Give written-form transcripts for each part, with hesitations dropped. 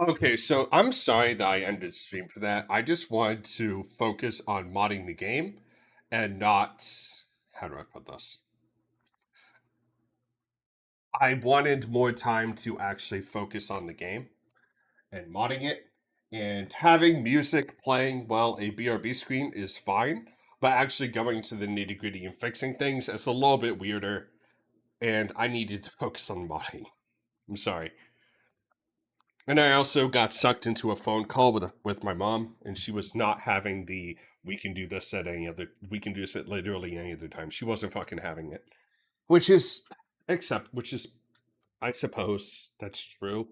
Okay, so I'm sorry that I ended the stream for that. I just wanted to focus on modding the game and not. How do I put this? I wanted more time to actually focus on the game and modding it. And having music playing while a BRB screen is fine, but actually going to the nitty gritty and fixing things is a little bit weirder. And I needed to focus on modding. I'm sorry. And I also got sucked into a phone call with my mom, and she was not having the we can do this at any other we can do this at literally any other time. She wasn't fucking having it. Which is which is I suppose that's true.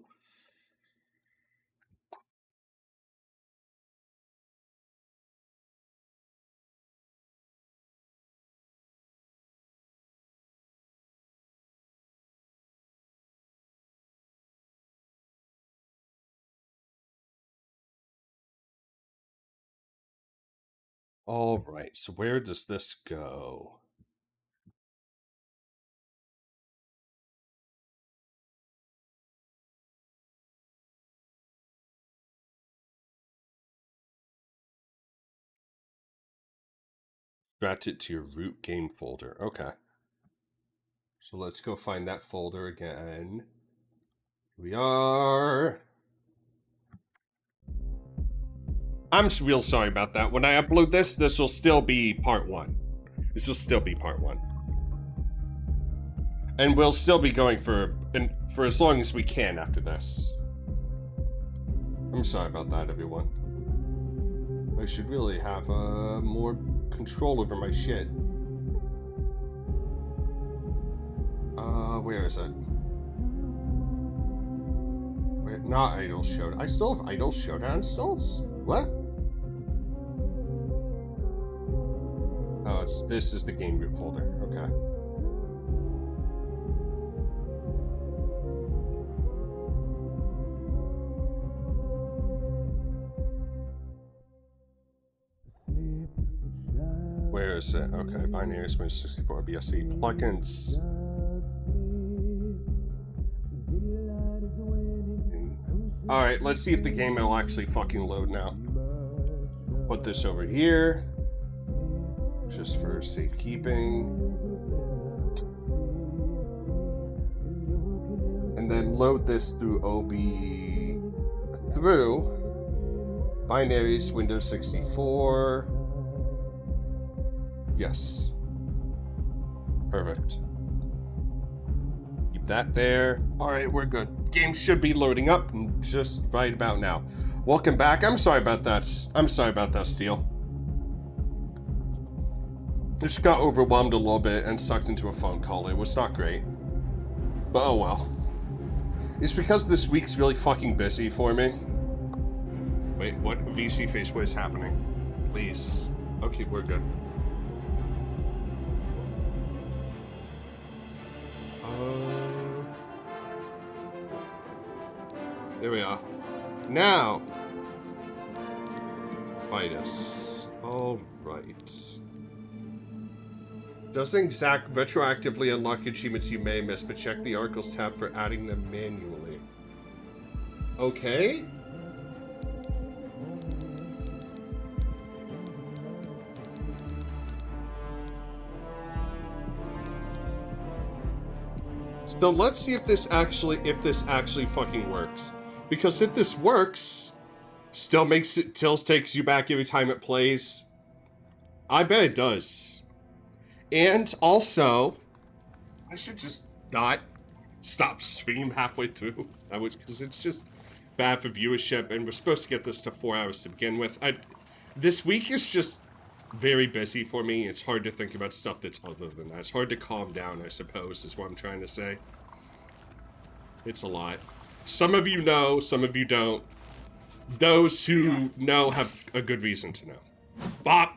All right, so where does this go? Extract it to your root game folder. Okay. So let's go find that folder again. Here we are. I'm real sorry about that. When I upload this, this will still be part one. This will still be part one. And we'll still be going for as long as we can after this. I'm sorry about that, everyone. I should really have more control over my shit. Where is it? Where, not Idle Showdown. I still have Idle Showdown installs? What? Oh, this is the game root folder. Okay. Where is it? Okay, binary Windows 64 BSC plugins. Alright, let's see if the game will actually fucking load now. Put this over here. Just for safekeeping. And then load this through binaries Windows 64. Yes. Perfect. Keep that there. Alright, we're good. Game should be loading up just right about now. Welcome back. I'm sorry about that. I'm sorry about that, Steel. I just got overwhelmed a little bit and sucked into a phone call. It was not great. But oh well. It's because this week's really fucking busy for me. Wait, what? VC face, what is happening? Please. Okay, we're good. There we are. Now, Vitus. All right. Doesn't exact retroactively unlock achievements you may miss, but check the articles tab for adding them manually. Okay. So let's see if this actually fucking works. Because if this works, still takes you back every time it plays. I bet it does. And also, I should just not stop stream halfway through, because it's just bad for viewership, and we're supposed to get this to 4 hours to begin with. This week is just very busy for me. It's hard to think about stuff that's other than that. It's hard to calm down, I suppose, is what I'm trying to say. It's a lot. Some of you know, some of you don't. Those who know have a good reason to know. Bop!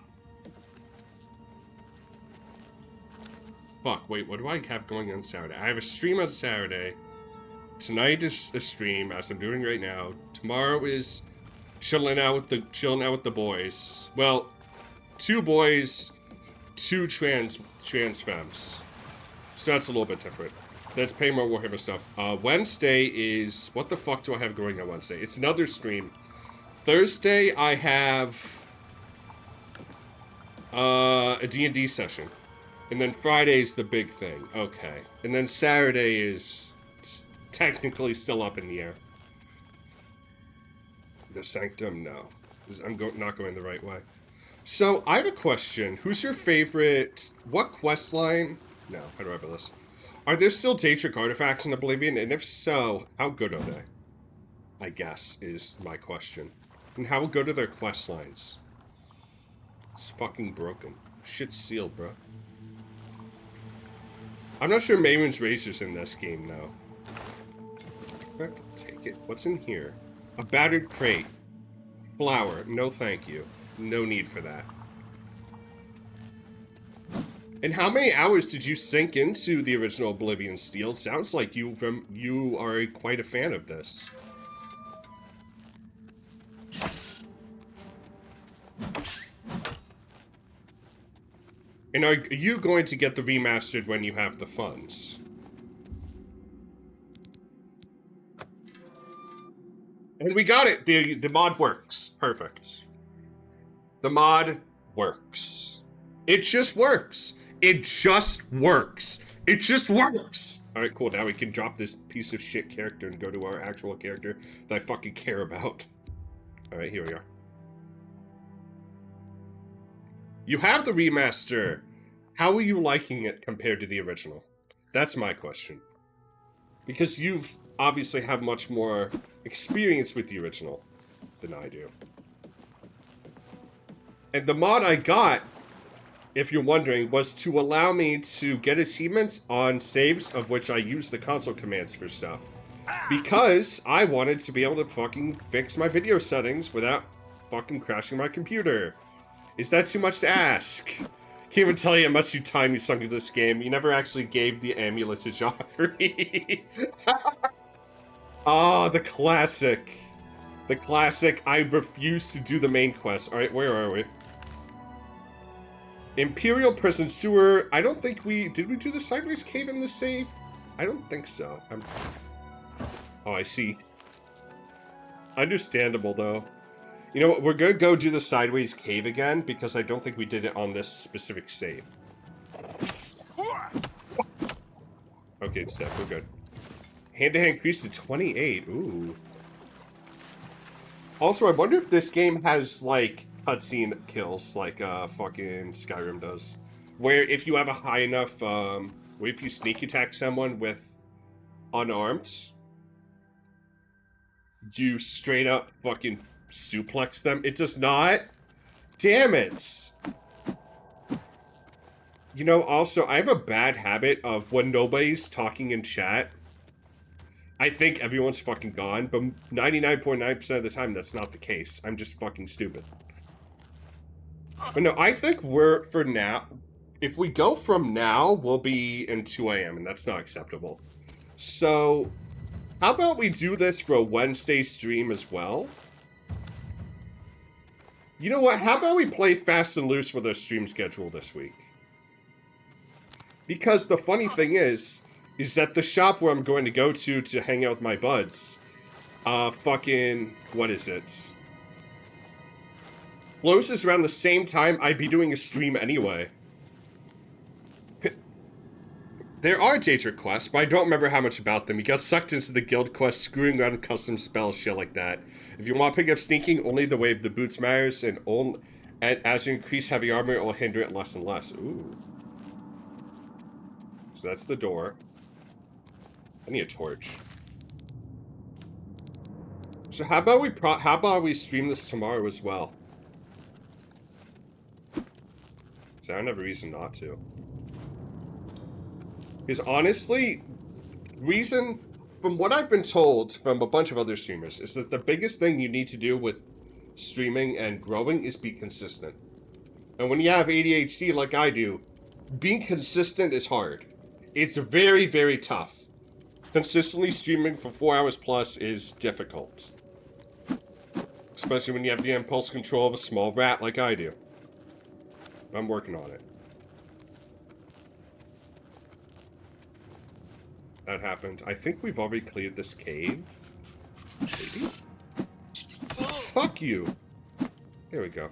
Fuck, wait, what do I have going on Saturday? I have a stream on Saturday. Tonight is a stream, as I'm doing right now. Tomorrow is chilling out with the boys. Well, 2 boys, 2 trans femmes. So that's a little bit different. Let's pay more Warhammer stuff. Wednesday is... What the fuck do I have going on Wednesday? It's another stream. Thursday, I have... a D&D session. And then Friday's the big thing. Okay. And then Saturday is technically still up in the air. The Sanctum, no. I'm not going the right way. So, I have a question. Who's your favorite... What quest line... No, how do I put this? Are there still Daedric artifacts in Oblivion? And if so, how good are they? I guess, is my question. And how good are their quest lines? It's fucking broken. Shit's sealed, bro. I'm not sure Maymun's Razor's in this game, though. I can take it. What's in here? A battered crate. Flour. No thank you. No need for that. And how many hours did you sink into the original Oblivion Steel? Sounds like you are quite a fan of this. And are you going to get the remastered when you have the funds? And we got it! The mod works. Perfect. The mod works. It just works. It just works. It just works! Alright, cool. Now we can drop this piece of shit character and go to our actual character that I fucking care about. Alright, here we are. You have the remaster. How are you liking it compared to the original? That's my question. Because you've obviously have much more experience with the original than I do. And the mod I got, if you're wondering, was to allow me to get achievements on saves of which I use the console commands for stuff. Because I wanted to be able to fucking fix my video settings without fucking crashing my computer. Is that too much to ask? Can't even tell you how much time you sunk into this game. You never actually gave the amulet to Joffrey. Ah, the classic. The classic, I refuse to do the main quest. Alright, where are we? Imperial Prison Sewer. I don't think did we do the Sideways Cave in the save? I don't think so. Oh, I see. Understandable, though. You know what, we're gonna go do the Sideways Cave again, because I don't think we did it on this specific save. Okay, it's dead, we're good. Hand-to-hand increase to 28, ooh. Also, I wonder if this game has, like, cutscene kills, like, fucking Skyrim does. Where if you have a high enough, where if you sneak attack someone with unarmed, you straight up fucking suplex them. It does not. Damn it. You know, also, I have a bad habit of when nobody's talking in chat, I think everyone's fucking gone, but 99.9% of the time, that's not the case. I'm just fucking stupid. But no, I think we're, for now, if we go from now, we'll be in 2 a.m., and that's not acceptable. So, how about we do this for a Wednesday stream as well? You know what? How about we play fast and loose with our stream schedule this week? Because the funny thing is that the shop where I'm going to go to hang out with my buds, fucking, what is it? Closes around the same time I'd be doing a stream anyway. There are Daedric quests, but I don't remember how much about them. You got sucked into the guild quest, screwing around with custom spells, shit like that. If you want to pick up sneaking, only the way of the boots matters, and as you increase heavy armor, it will hinder it less and less. Ooh. So that's the door. I need a torch. So how about we stream this tomorrow as well? So I don't have a reason not to. Because honestly, reason, from what I've been told from a bunch of other streamers, is that the biggest thing you need to do with streaming and growing is be consistent. And when you have ADHD like I do, being consistent is hard. It's very, very tough. Consistently streaming for 4 hours plus is difficult. Especially when you have the impulse control of a small rat like I do. I'm working on it. that happened. I think we've already cleared this cave. Maybe? Fuck you! Here we go.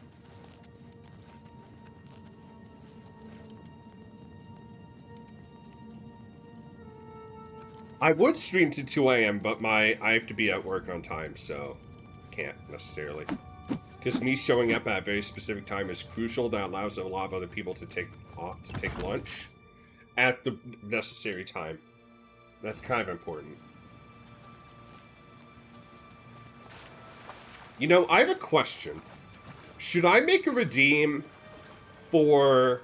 I would stream to 2 AM, but I have to be at work on time, so can't necessarily. Because me showing up at a very specific time is crucial. That allows a lot of other people to take lunch at the necessary time. That's kind of important. You know, I have a question. Should I make a redeem for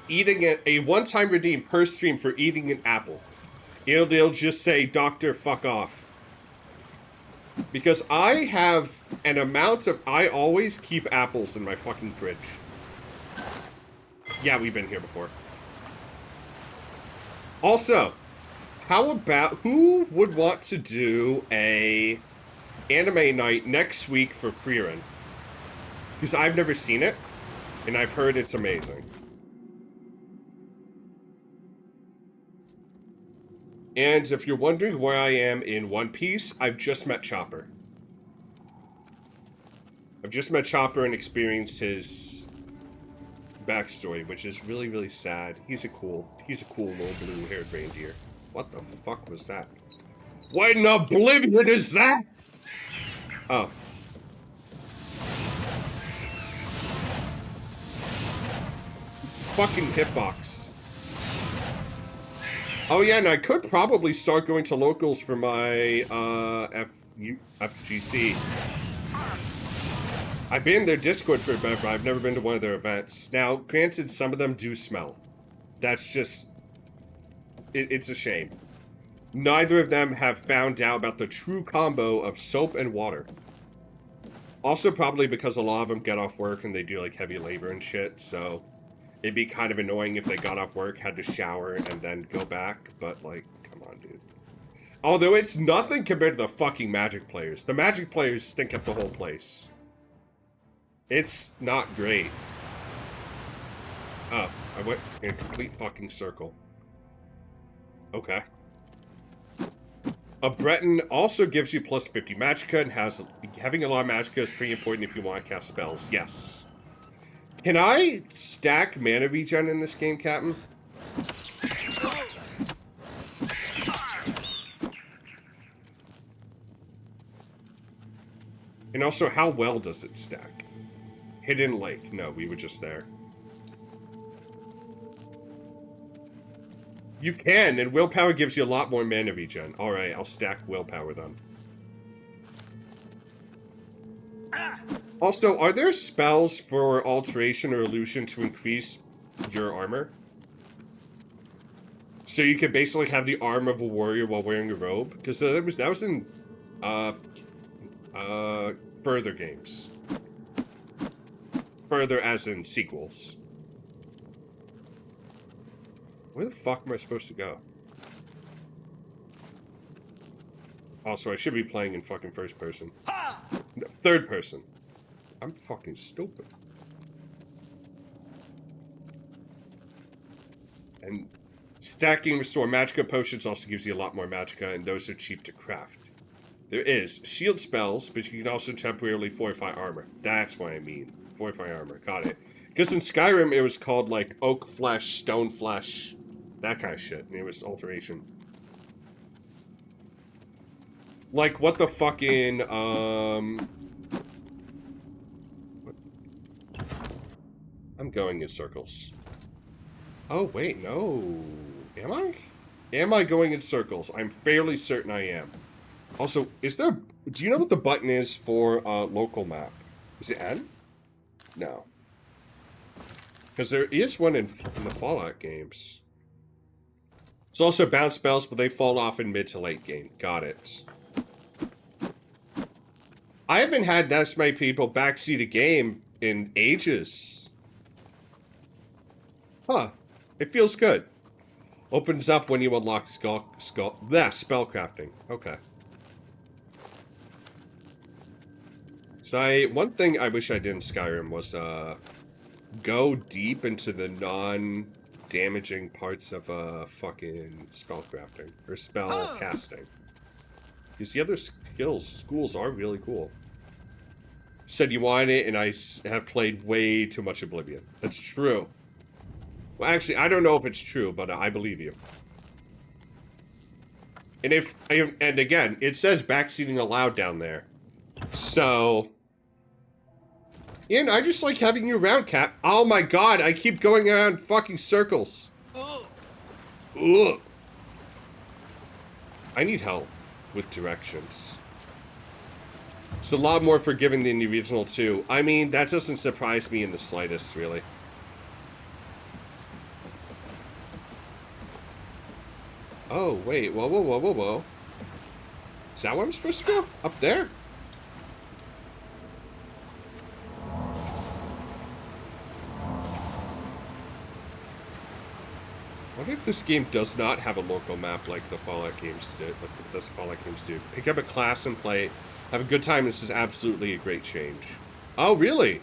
eating a one-time redeem per stream for eating an apple? It'll just say, Doctor, fuck off. Because I have an amount of... I always keep apples in my fucking fridge. Yeah, we've been here before. Also, how about... Who would want to do a anime night next week for Freerun? Because I've never seen it, and I've heard it's amazing. And if you're wondering where I am in One Piece, I've just met Chopper. I've just met Chopper and experienced his backstory, which is really, really sad. He's a cool little blue-haired reindeer. What the fuck was that? What in Oblivion is that? Oh. Fucking hitbox. Oh yeah, and I could probably start going to locals for my FGC. I've been in their Discord for a bit, but I've never been to one of their events. Now, granted, some of them do smell. That's just... It's a shame. Neither of them have found out about the true combo of soap and water. Also, probably because a lot of them get off work and they do, like, heavy labor and shit, so... It'd be kind of annoying if they got off work, had to shower, and then go back, but, like, come on, dude. Although it's nothing compared to the fucking Magic players. The Magic players stink up the whole place. It's not great. Oh, I went in a complete fucking circle. Okay. A Breton also gives you plus 50 magicka, and having a lot of magicka is pretty important if you want to cast spells. Yes. Can I stack mana regen in this game, Captain? And also, how well does it stack? Hidden Lake. No, we were just there. You can, and willpower gives you a lot more mana regen. Alright, I'll stack willpower then. Also, are there spells for alteration or illusion to increase your armor? So you could basically have the arm of a warrior while wearing a robe? Because that was in further games. Further as in sequels. Where the fuck am I supposed to go? Also, I should be playing in fucking first person. No, third person. I'm fucking stupid. And stacking restore magicka potions also gives you a lot more magicka, and those are cheap to craft. There is shield spells, but you can also temporarily fortify armor. That's what I mean. Fortify armor. Got it. Because in Skyrim, it was called, like, oak flesh, stone flesh, that kind of shit. And it was alteration. Like, what the fucking, I'm going in circles. Oh, wait, no. Am I? Am I going in circles? I'm fairly certain I am. Also, is there... Do you know what the button is for local map? Is it N? No. Because there is one in the Fallout games. There's also bounce spells, but they fall off in mid to late game. Got it. I haven't had that many people backseat a game in ages. Huh. It feels good. Opens up when you unlock spellcrafting. Okay. So one thing I wish I did in Skyrim was go deep into the damaging parts of fucking spell crafting or spell casting. Because the other schools are really cool. Said you want it, and I have played way too much Oblivion. That's true. Well, actually, I don't know if it's true, but I believe you. And again, it says backseating allowed down there. So, Ian, I just like having you around, Cap. Oh my god, I keep going around fucking circles. Ugh. I need help with directions. It's a lot more forgiving than the original 2. I mean, that doesn't surprise me in the slightest, really. Oh, wait. Whoa, whoa, whoa, whoa, whoa. Is that where I'm supposed to go? Up there? What if this game does not have a local map like the Fallout games do? Like the Fallout games do? Pick up a class and play. Have a good time. This is absolutely a great change. Oh, really?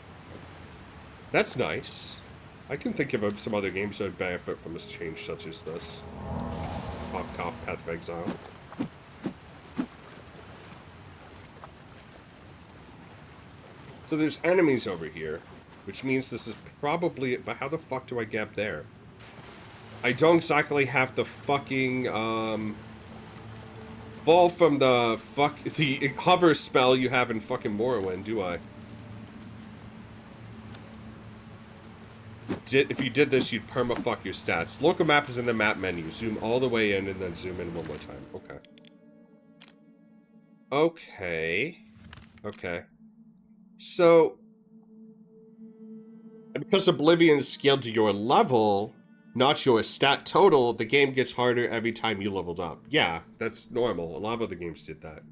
That's nice. I can think of some other games that would benefit from this change, such as this. Cough, cough, Path of Exile. So there's enemies over here, which means this is probably... But how the fuck do I get up there? I don't exactly have the fucking, fall from the the hover spell you have in fucking Morrowind, do I? If you did this, you'd perma-fuck your stats. Local map is in the map menu. Zoom all the way in and then zoom in one more time. Okay. Okay. Okay. So, because Oblivion is scaled to your level, not your stat total, the game gets harder every time you leveled up. Yeah, that's normal. A lot of other games did that.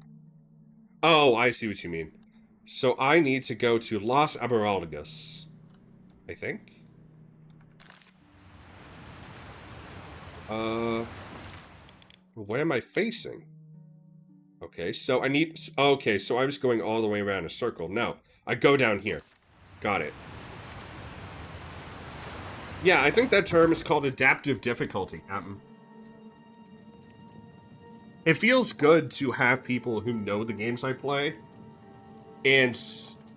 Oh, I see what you mean. So I need to go to Los Aberaldigas, I think. What am I facing? Okay, so I need... Okay, so I was going all the way around a circle. No, I go down here. Got it. Yeah, I think that term is called adaptive difficulty, Captain. It feels good to have people who know the games I play. And,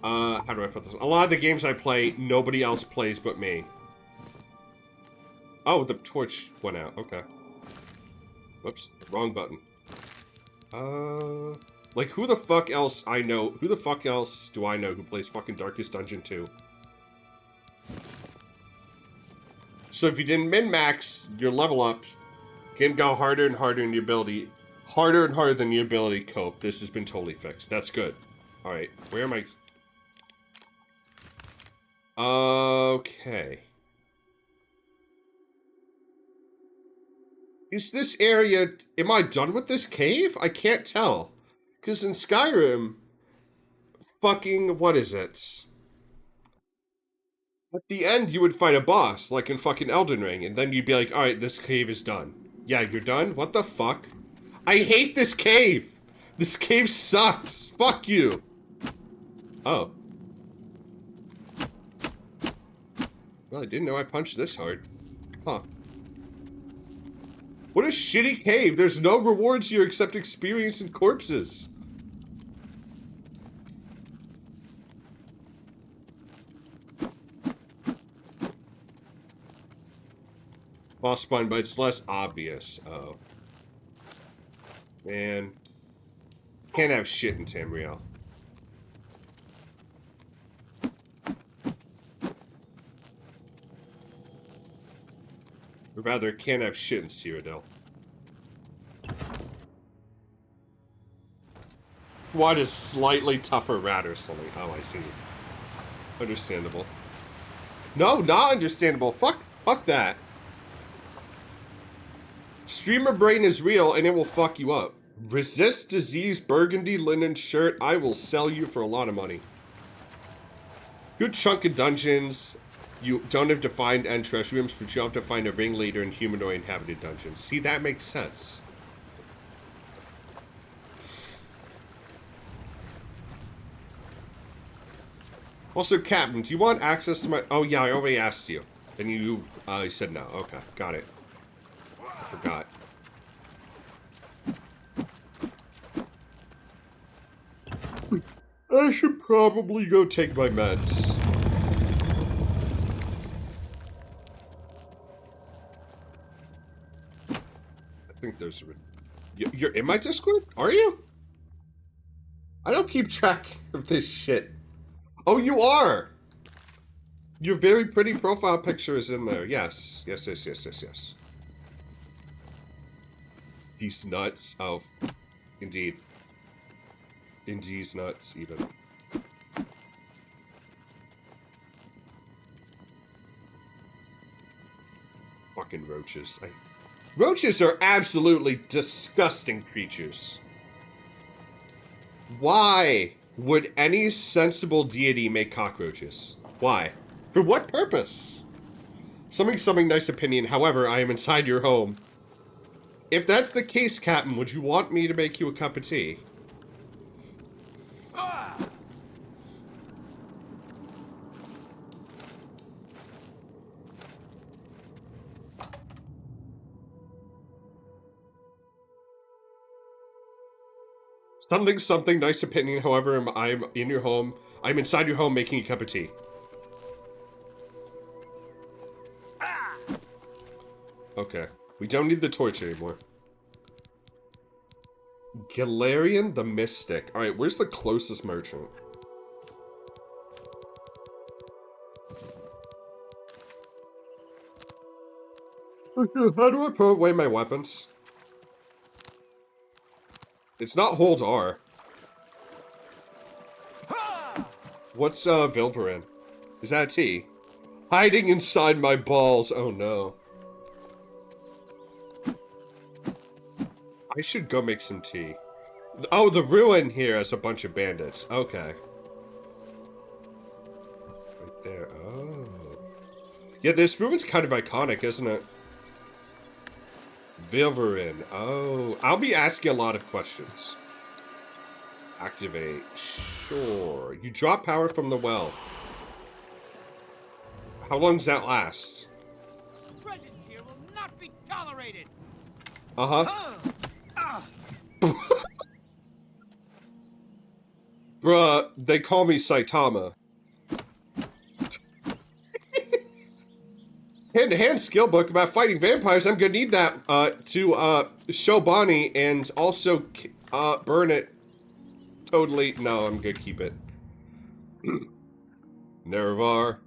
how do I put this? A lot of the games I play, nobody else plays but me. Oh, the torch went out. Okay. Whoops. Wrong button. Like, who the fuck else I know? Who the fuck else do I know who plays fucking Darkest Dungeon 2? So if you didn't min-max your level ups, game go harder and harder in the ability. Harder and harder than the ability cope. This has been totally fixed. That's good. Alright, where am I? Okay. Is this area... Am I done with this cave? I can't tell. Because in Skyrim... Fucking... What is it? At the end, you would fight a boss, like in fucking Elden Ring, and then you'd be like, alright, this cave is done. Yeah, you're done? What the fuck? I hate this cave! This cave sucks! Fuck you! Oh. Well, I didn't know I punched this hard. Huh. What a shitty cave! There's no rewards here except experience and corpses! Boss spawn, but it's less obvious. Oh. Man. Can't have shit in Tamriel. Or rather, can't have shit in Cyrodiil. What is slightly tougher rat or something? Oh, I see. Understandable. No, not understandable. Fuck that. Streamer brain is real and it will fuck you up. Resist disease, burgundy linen shirt. I will sell you for a lot of money. Good chunk of dungeons. You don't have to find end treasure rooms, but you have to find a ringleader in humanoid inhabited dungeons. See, that makes sense. Also, Captain, do you want access to my... Oh, yeah, I already asked you. And you said no. Okay, got it. I forgot. I should probably go take my meds. I think there's... You're in my Discord? Are you? I don't keep track of this shit. Oh, you are! Your very pretty profile picture is in there. Yes. Yes, yes, yes, yes, yes. These nuts. Oh, indeed. Indeed nuts, even. Fucking roaches. Roaches are absolutely disgusting creatures. Why would any sensible deity make cockroaches? Why? For what purpose? Something nice opinion. However, I am inside your home. If that's the case, Captain, would you want me to make you a cup of tea? Something nice opinion. However, I'm in your home. I'm inside your home making a cup of tea. Okay. We don't need the torch anymore. Galarian the Mystic. Alright, where's the closest merchant? How do I put away my weapons? It's not hold R. What's Vilverin? Is that a T? Hiding inside my balls. Oh no. I should go make some tea. Oh, the ruin here has a bunch of bandits. Okay. Right there. Oh. Yeah, this ruin's kind of iconic, isn't it? Vilverin. Oh. I'll be asking a lot of questions. Activate. Sure. You drop power from the well. How long does that last? Presence here will not be tolerated. Uh-huh. Bruh, they call me Saitama. Hand-to-hand skill book about fighting vampires. I'm gonna need that to show Bonnie and also burn it. Totally. No, I'm gonna keep it. Nerevar.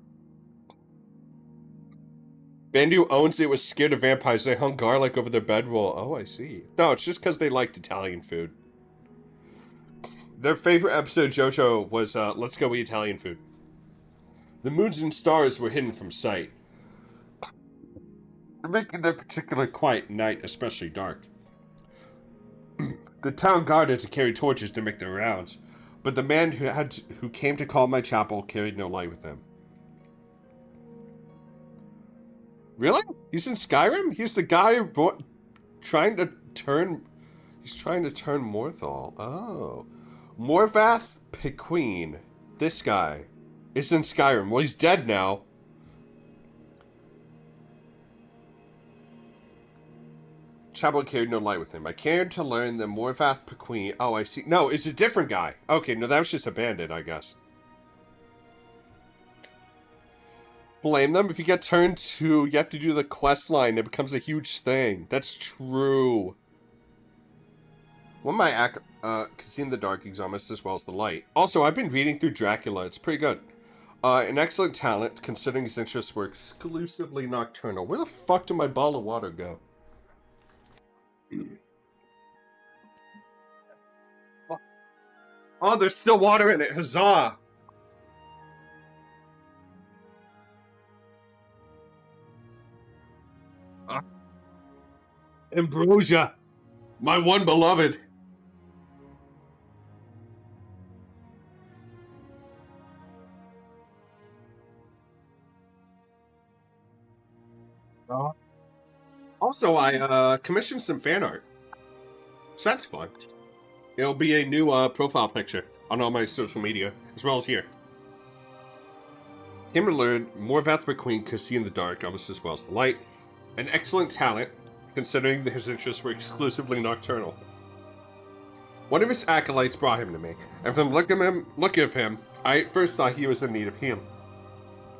Bandu owns it, was scared of vampires. They hung garlic over their bedroll. Oh, I see. No, it's just because they liked Italian food. Their favorite episode of JoJo was, Let's Go Eat Italian Food. The moons and stars were hidden from sight, making the particular quiet night especially dark. The town guard had to carry torches to make their rounds, but the man who came to call my chapel carried no light with him. Really? He's in Skyrim? He's the guy trying to turn Morthal. Oh. Morvath Pequeen. This guy is in Skyrim. Well, he's dead now. Chapel carried no light with him. I cared to learn that Morvath Pequeen... Oh, I see. No, it's a different guy. Okay, no, that was just a bandit, I guess. Blame them. If you get turned to, you have to do the quest line. It becomes a huge thing. That's true. One might seeing the dark almost as well as the light. Also, I've been reading through Dracula. It's pretty good. An excellent talent, considering his interests were exclusively nocturnal. Where the fuck did my bottle of water go? Oh, there's still water in it. Huzzah! Ambrosia, my one beloved. Also, I commissioned some fan art, so that's fun. It'll be a new profile picture on all my social media, as well as here. Kimber learned Morvath McQueen could see in the dark almost as well as the light. An excellent talent, considering that his interests were exclusively nocturnal. One of his acolytes brought him to me, and from the look of him, I at first thought he was in need of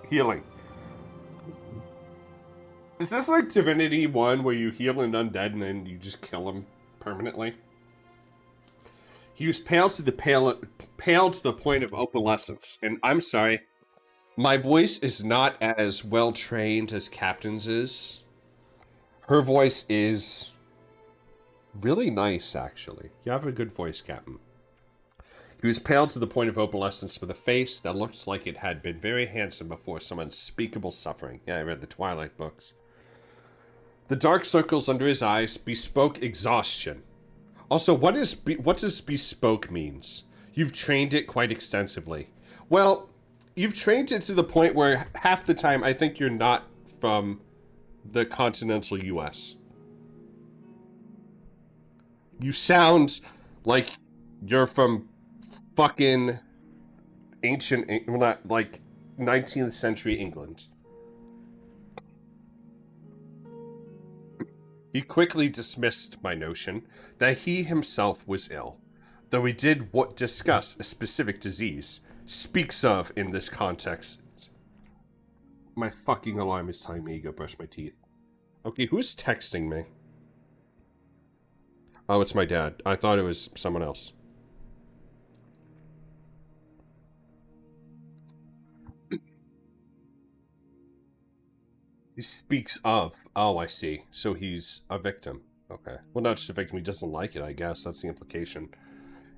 healing. Is this like Divinity 1 where you heal an undead and then you just kill him permanently? He was pale to the point of opalescence, and I'm sorry, my voice is not as well trained as Captain's is. Her voice is really nice, actually. You have a good voice, Captain. He was pale to the point of opalescence with a face that looked like it had been very handsome before some unspeakable suffering. Yeah, I read the Twilight books. The dark circles under his eyes bespoke exhaustion. Also, what does bespoke means? You've trained it quite extensively. Well, you've trained it to the point where half the time I think you're not from the continental US. You sound like you're from fucking ancient, well, not like 19th century England. He quickly dismissed my notion that he himself was ill, though he did discuss a specific disease, speaks of in this context. My fucking alarm is telling me to go brush my teeth. Okay, who's texting me? Oh, it's my dad. I thought it was someone else. He speaks of. Oh, I see. So he's a victim. Okay. Well, not just a victim. He doesn't like it, I guess. That's the implication.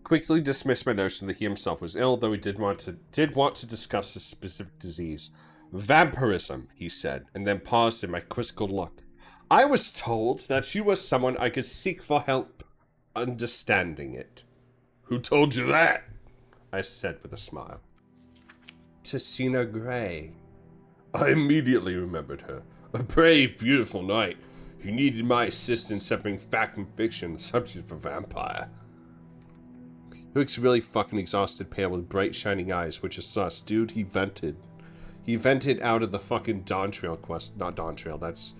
Quickly dismissed my notion that he himself was ill, though he did want to discuss a specific disease. Vampirism, he said, and then paused in my quizzical look. I was told that she was someone I could seek for help understanding it. Who told you that? I said with a smile. Tessina Gray. I immediately remembered her. A brave, beautiful knight who needed my assistance separating fact from fiction, the subject of a vampire. He looks really fucking exhausted, pale, with bright, shining eyes, which is sus. Dude, he vented. He vented out of the fucking Dawn Trail quest. Not Dawn Trail, that's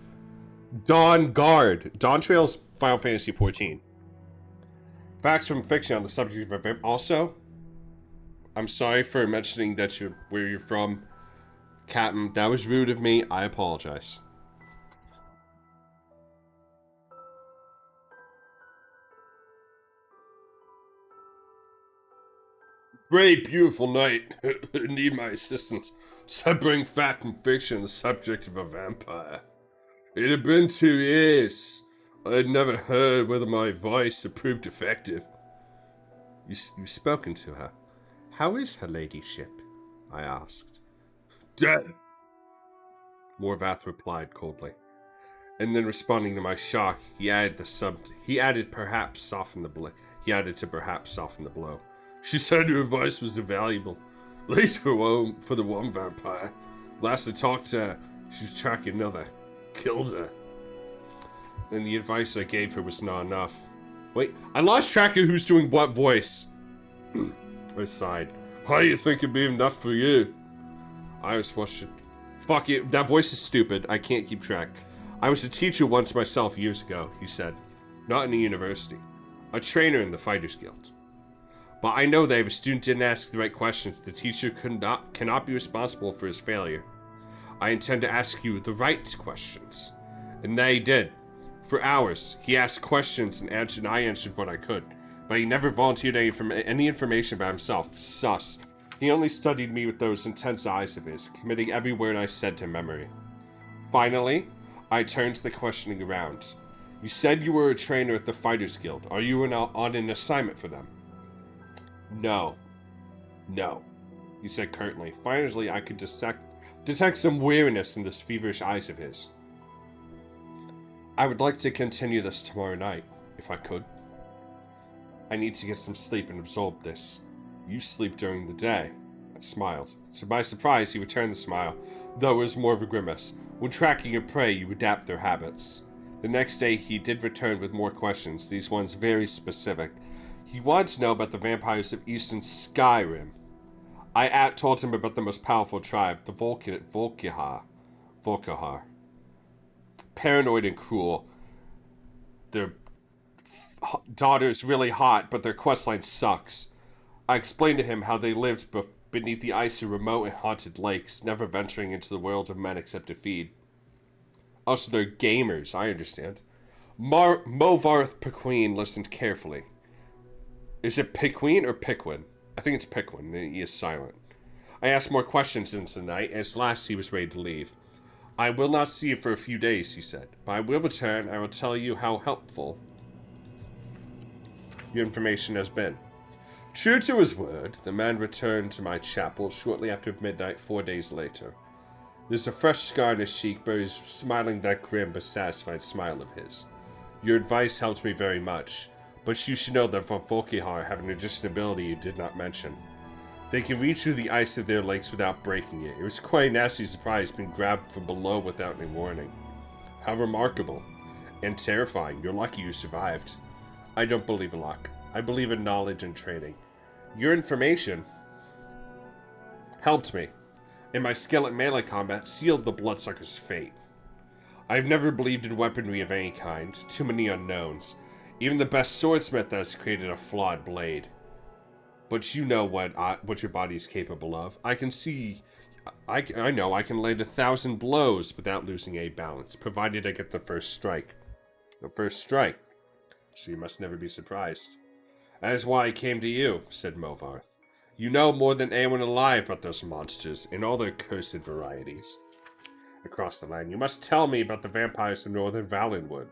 Dawn Guard. Dawn Trail's Final Fantasy XIV. Facts from fiction on the subject of a vampire. Also, I'm sorry for mentioning that where you're from, Captain. That was rude of me. I apologize. Brave, beautiful knight who need my assistance. Separating fact from fiction, the subject of a vampire. It had been 2 years. I had never heard whether my advice had proved effective. You've spoken to her. How is her ladyship? I asked. Dead, Morvath replied coldly. And then responding to my shock, he added to perhaps soften the blow. She said her advice was invaluable. Late for the one vampire. Last I talked to her, she was tracking another. Killed her. Then the advice I gave her was not enough. Wait, I lost track of who's doing what voice. I sighed. How do you think it'd be enough for you? I was watching. Fuck it, that voice is stupid. I can't keep track. I was a teacher once myself years ago, he said. Not in a university. A trainer in the Fighters Guild. But I know that if a student didn't ask the right questions, the teacher cannot be responsible for his failure. I intend to ask you the right questions. And that he did. For hours, he asked questions and I answered what I could. But he never volunteered any information about himself. Sus. He only studied me with those intense eyes of his, committing every word I said to memory. Finally, I turned the questioning around. You said you were a trainer at the Fighters Guild. Are you on an assignment for them? No. No, he said curtly. Finally, I could detect some weariness in those feverish eyes of his. I would like to continue this tomorrow night, if I could. I need to get some sleep and absorb this. You sleep during the day. I smiled. To my surprise, he returned the smile, though it was more of a grimace. When tracking your prey, you adapt their habits. The next day, he did return with more questions, these ones very specific. He wanted to know about the vampires of Eastern Skyrim. I told him about the most powerful tribe, the Volkihar. Paranoid and cruel. Their daughter's really hot, but their questline sucks. I explained to him how they lived beneath the icy, remote, and haunted lakes, never venturing into the world of men except to feed. Also, they're gamers, I understand. Movarth Pequeen listened carefully. Is it Pequeen or Piquin? I think it's Piquin. He is silent. I asked more questions into the night, as last he was ready to leave. I will not see you for a few days, he said, but I will return. I will tell you how helpful your information has been. True to his word, the man returned to my chapel shortly after midnight 4 days later. There's a fresh scar on his cheek, but he's smiling that grim but satisfied smile of his. Your advice helped me very much, but you should know that Volkihar have an additional ability you did not mention. They can reach through the ice of their lakes without breaking it. It was quite a nasty surprise being grabbed from below without any warning. How remarkable. And terrifying. You're lucky you survived. I don't believe in luck. I believe in knowledge and training. Your information helped me, and my skill at melee combat sealed the bloodsucker's fate. I've never believed in weaponry of any kind. Too many unknowns. Even the best swordsmith has created a flawed blade. But you know what your body's capable of. I can see... I know I can land 1,000 blows without losing a balance, provided I get the first strike. The first strike. So you must never be surprised. That is why I came to you, said Movarth. You know more than anyone alive about those monsters, in all their cursed varieties. Across the land, you must tell me about the vampires of Northern Valenwood.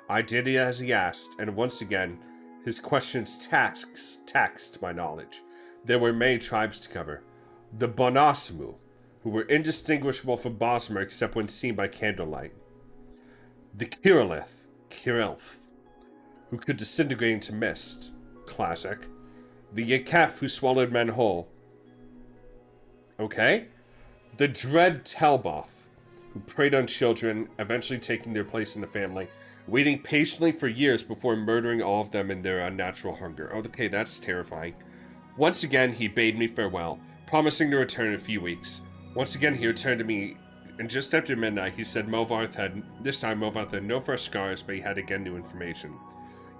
I did as he asked, and once again, his questions taxed my knowledge. There were many tribes to cover. The Bonasmu, who were indistinguishable from Bosmer except when seen by candlelight. The Kirilth, who could disintegrate into mist. Classic. The Yakef, who swallowed men whole. Okay. The Dread Telboth, who preyed on children, eventually taking their place in the family, waiting patiently for years before murdering all of them in their unnatural hunger. Okay, that's terrifying. Once again, he bade me farewell, promising to return in a few weeks. Once again, he returned to me, and just after midnight, he said Movarth had no fresh scars, but he had again new information.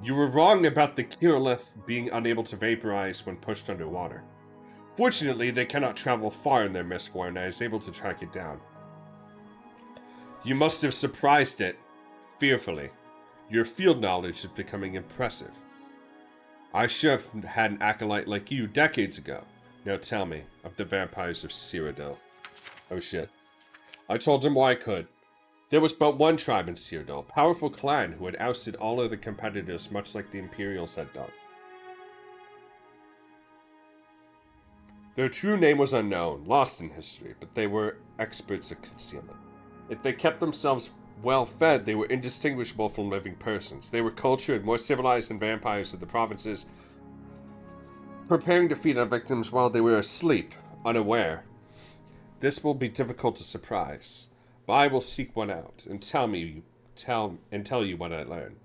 You were wrong about the Kirilith being unable to vaporize when pushed underwater. Fortunately, they cannot travel far in their mist form, and I was able to track it down. You must have surprised it fearfully. Your field knowledge is becoming impressive. I should have had an acolyte like you decades ago. Now tell me of the vampires of Cyrodiil. Oh shit. I told him why I could. There was but one tribe in Cyrodiil, a powerful clan who had ousted all other competitors much like the Imperials had done. Their true name was unknown, lost in history, but they were experts at concealment. If they kept themselves well fed, they were indistinguishable from living persons. They were cultured, more civilized than vampires of the provinces, preparing to feed on victims while they were asleep, unaware. This will be difficult to surprise, but I will seek one out and tell you what I learned.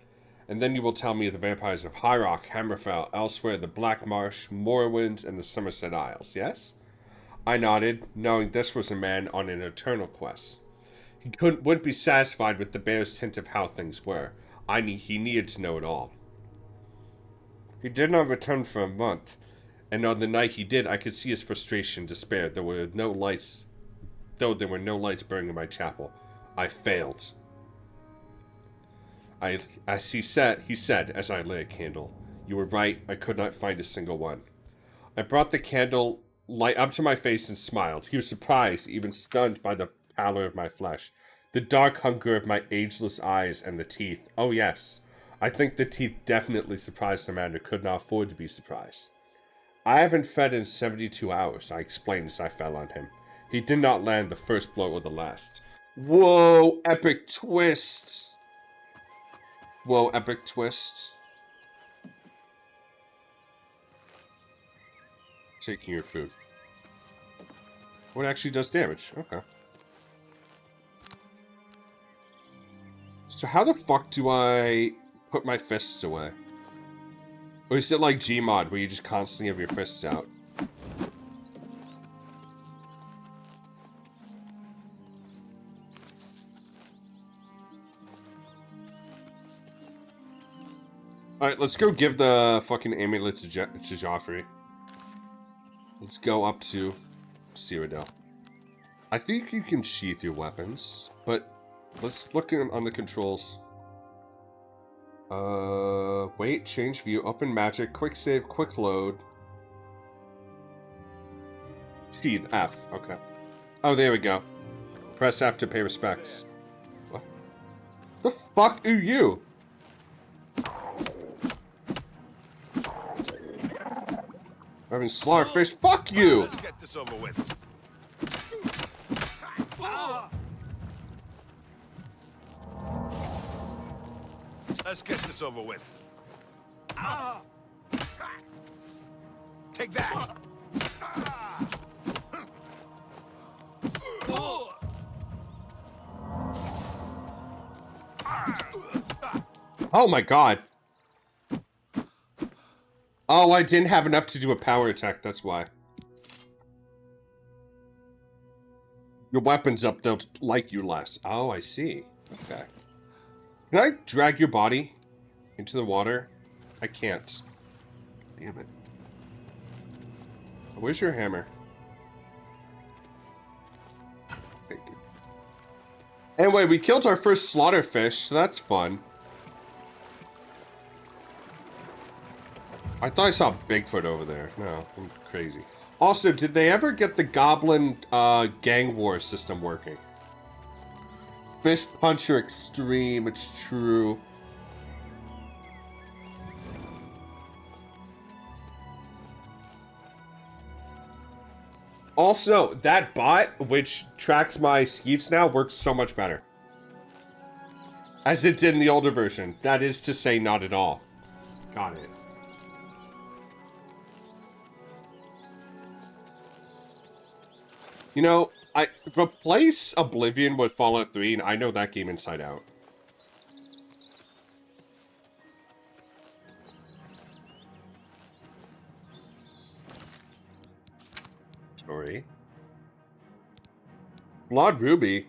And then you will tell me of the vampires of High Rock, Hammerfell, elsewhere, the Black Marsh, Morrowind, and the Somerset Isles, yes? I nodded, knowing this was a man on an eternal quest. He wouldn't be satisfied with the barest hint of how things were. He needed to know it all. He did not return for a month, and on the night he did, I could see his frustration and despair. There were no lights burning in my chapel. I failed. He said, as I lit a candle, "You were right, I could not find a single one." I brought the candle light up to my face and smiled. He was surprised, even stunned by the pallor of my flesh, the dark hunger of my ageless eyes, and the teeth. Oh yes, I think the teeth definitely surprised the man who could not afford to be surprised. I haven't fed in 72 hours, I explained as I fell on him. He did not land the first blow or the last. Whoa, epic twist! Whoa, epic twist. Taking your food. What actually does damage? Okay. So how the fuck do I put my fists away? Or is it like Gmod where you just constantly have your fists out? Alright, let's go give the fucking amulet to Joffrey. Let's go up to Cyrodiil. I think you can sheath your weapons, but let's look on the controls. Wait, change view, open magic, quick save, quick load. Sheath, F, okay. Oh, there we go. Press F to pay respects. What? The fuck are you? Having slaughterfish, fuck you! Let's get this over with. Let's get this over with. Take that. Oh my god. Oh, I didn't have enough to do a power attack, that's why. Your weapon's up, they'll like you less. Oh, I see. Okay. Can I drag your body into the water? I can't. Damn it. Where's your hammer? Thank you. Anyway, we killed our first slaughterfish, so that's fun. I thought I saw Bigfoot over there. No, I'm crazy. Also, did they ever get the Goblin gang war system working? Fish Puncher Extreme, it's true. Also, that bot, which tracks my skeets now, works so much better. As it did in the older version. That is to say, not at all. Got it. You know, I replace Oblivion with Fallout 3, and I know that game inside out. Story. Blood Ruby.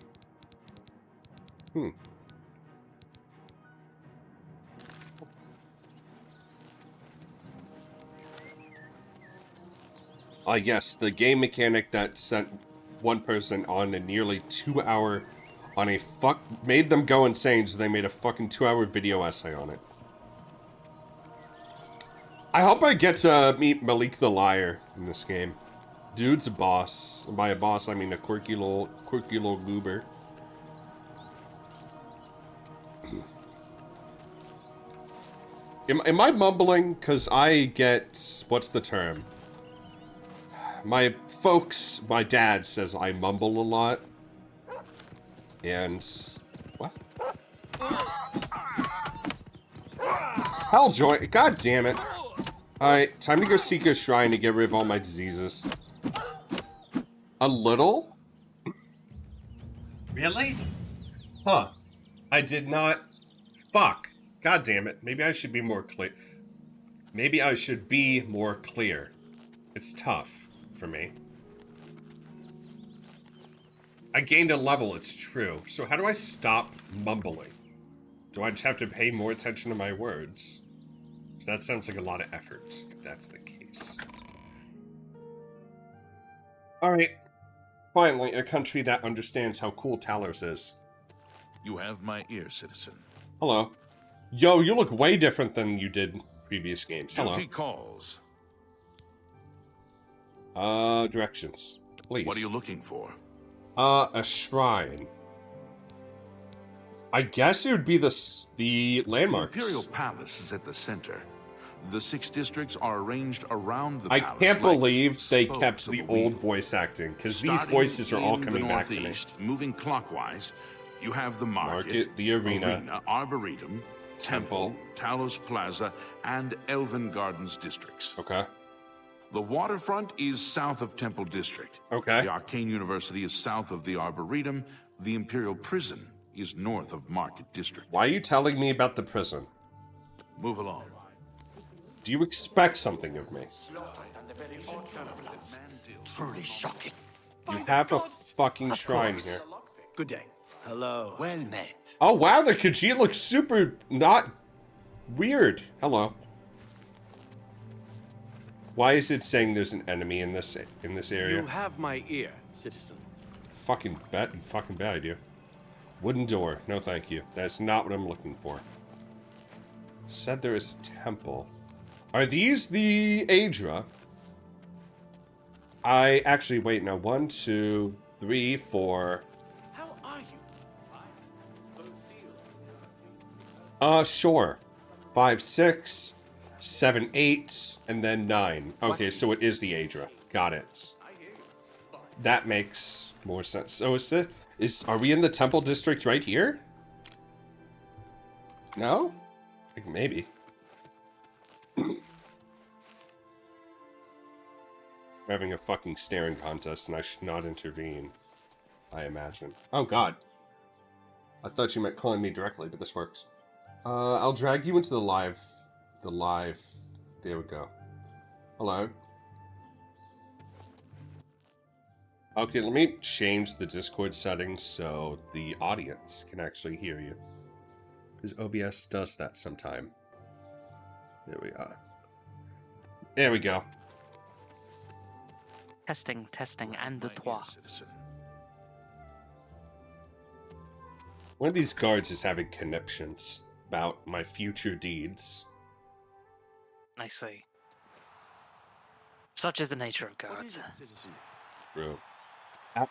Ah, yes, the game mechanic that sent one person on a nearly 2 hour on a made them go insane, so they made a fucking 2 hour video essay on it. I hope I get to meet Malik the Liar in this game. Dude's a boss. And by a boss, I mean a quirky little goober. Am I mumbling? Because I get... What's the term? My folks, my dad says I mumble a lot. And... What? Helljoy! God damn it. Alright, time to go seek a shrine to get rid of all my diseases. A little? Really? Huh. I did not... Fuck. God damn it. Maybe I should be more clear. Maybe I should be more clear. It's tough for me. I gained a level, it's true. So how do I stop mumbling? Do I just have to pay more attention to my words? Because that sounds like a lot of effort, if that's the case. Alright. Finally, a country that understands how cool Talos is. You have my ear, citizen. Hello. Yo, you look way different than you did in previous games. Hello. Duty calls. Directions. Please. What are you looking for? A shrine. I guess it would be the landmarks. The Imperial Palace is at the center. The 6 districts are arranged around the I palace. can't believe they spokes kept of the a old wheel. voice acting, because these Starting voices are all in coming the back to me. northeast, moving clockwise, you have the market, The arena, Arboretum, Temple, Talos Plaza, and Elven Gardens districts. Okay. The waterfront is south of Temple District. Okay. The Arcane University is south of the Arboretum. The Imperial Prison is north of Market District. Why are you telling me about the prison? Move along. Do you expect something of me? Truly shocking. You have a fucking shrine here. Good day. Hello. Well met. Oh wow, the Khajiit looks super not Weird. Hello. Why is it saying there's an enemy in this area? You have my ear, citizen. Fucking bet I do. Wooden door. No thank you. That's not what I'm looking for. Said there is a temple. Are these the Aedra? I actually wait now. 1, 2, 3, 4. How are you? Sure. 5, 6, 7, 8, and then 9. Okay, so it is the Aedra. Got it. That makes more sense. So are we in the temple district right here? No? Like maybe. We're having a fucking staring contest and I should not intervene. I imagine. Oh god. I thought you meant calling me directly, but this works. I'll drag you into the live. There we go. Hello. Okay, let me change the Discord settings so the audience can actually hear you. Because OBS does that sometime. There we are. There we go. Testing, and the trois. Citizen. One of these guards is having conniptions about my future deeds. I see. Such is the nature of What is guards. it, citizen? Bro.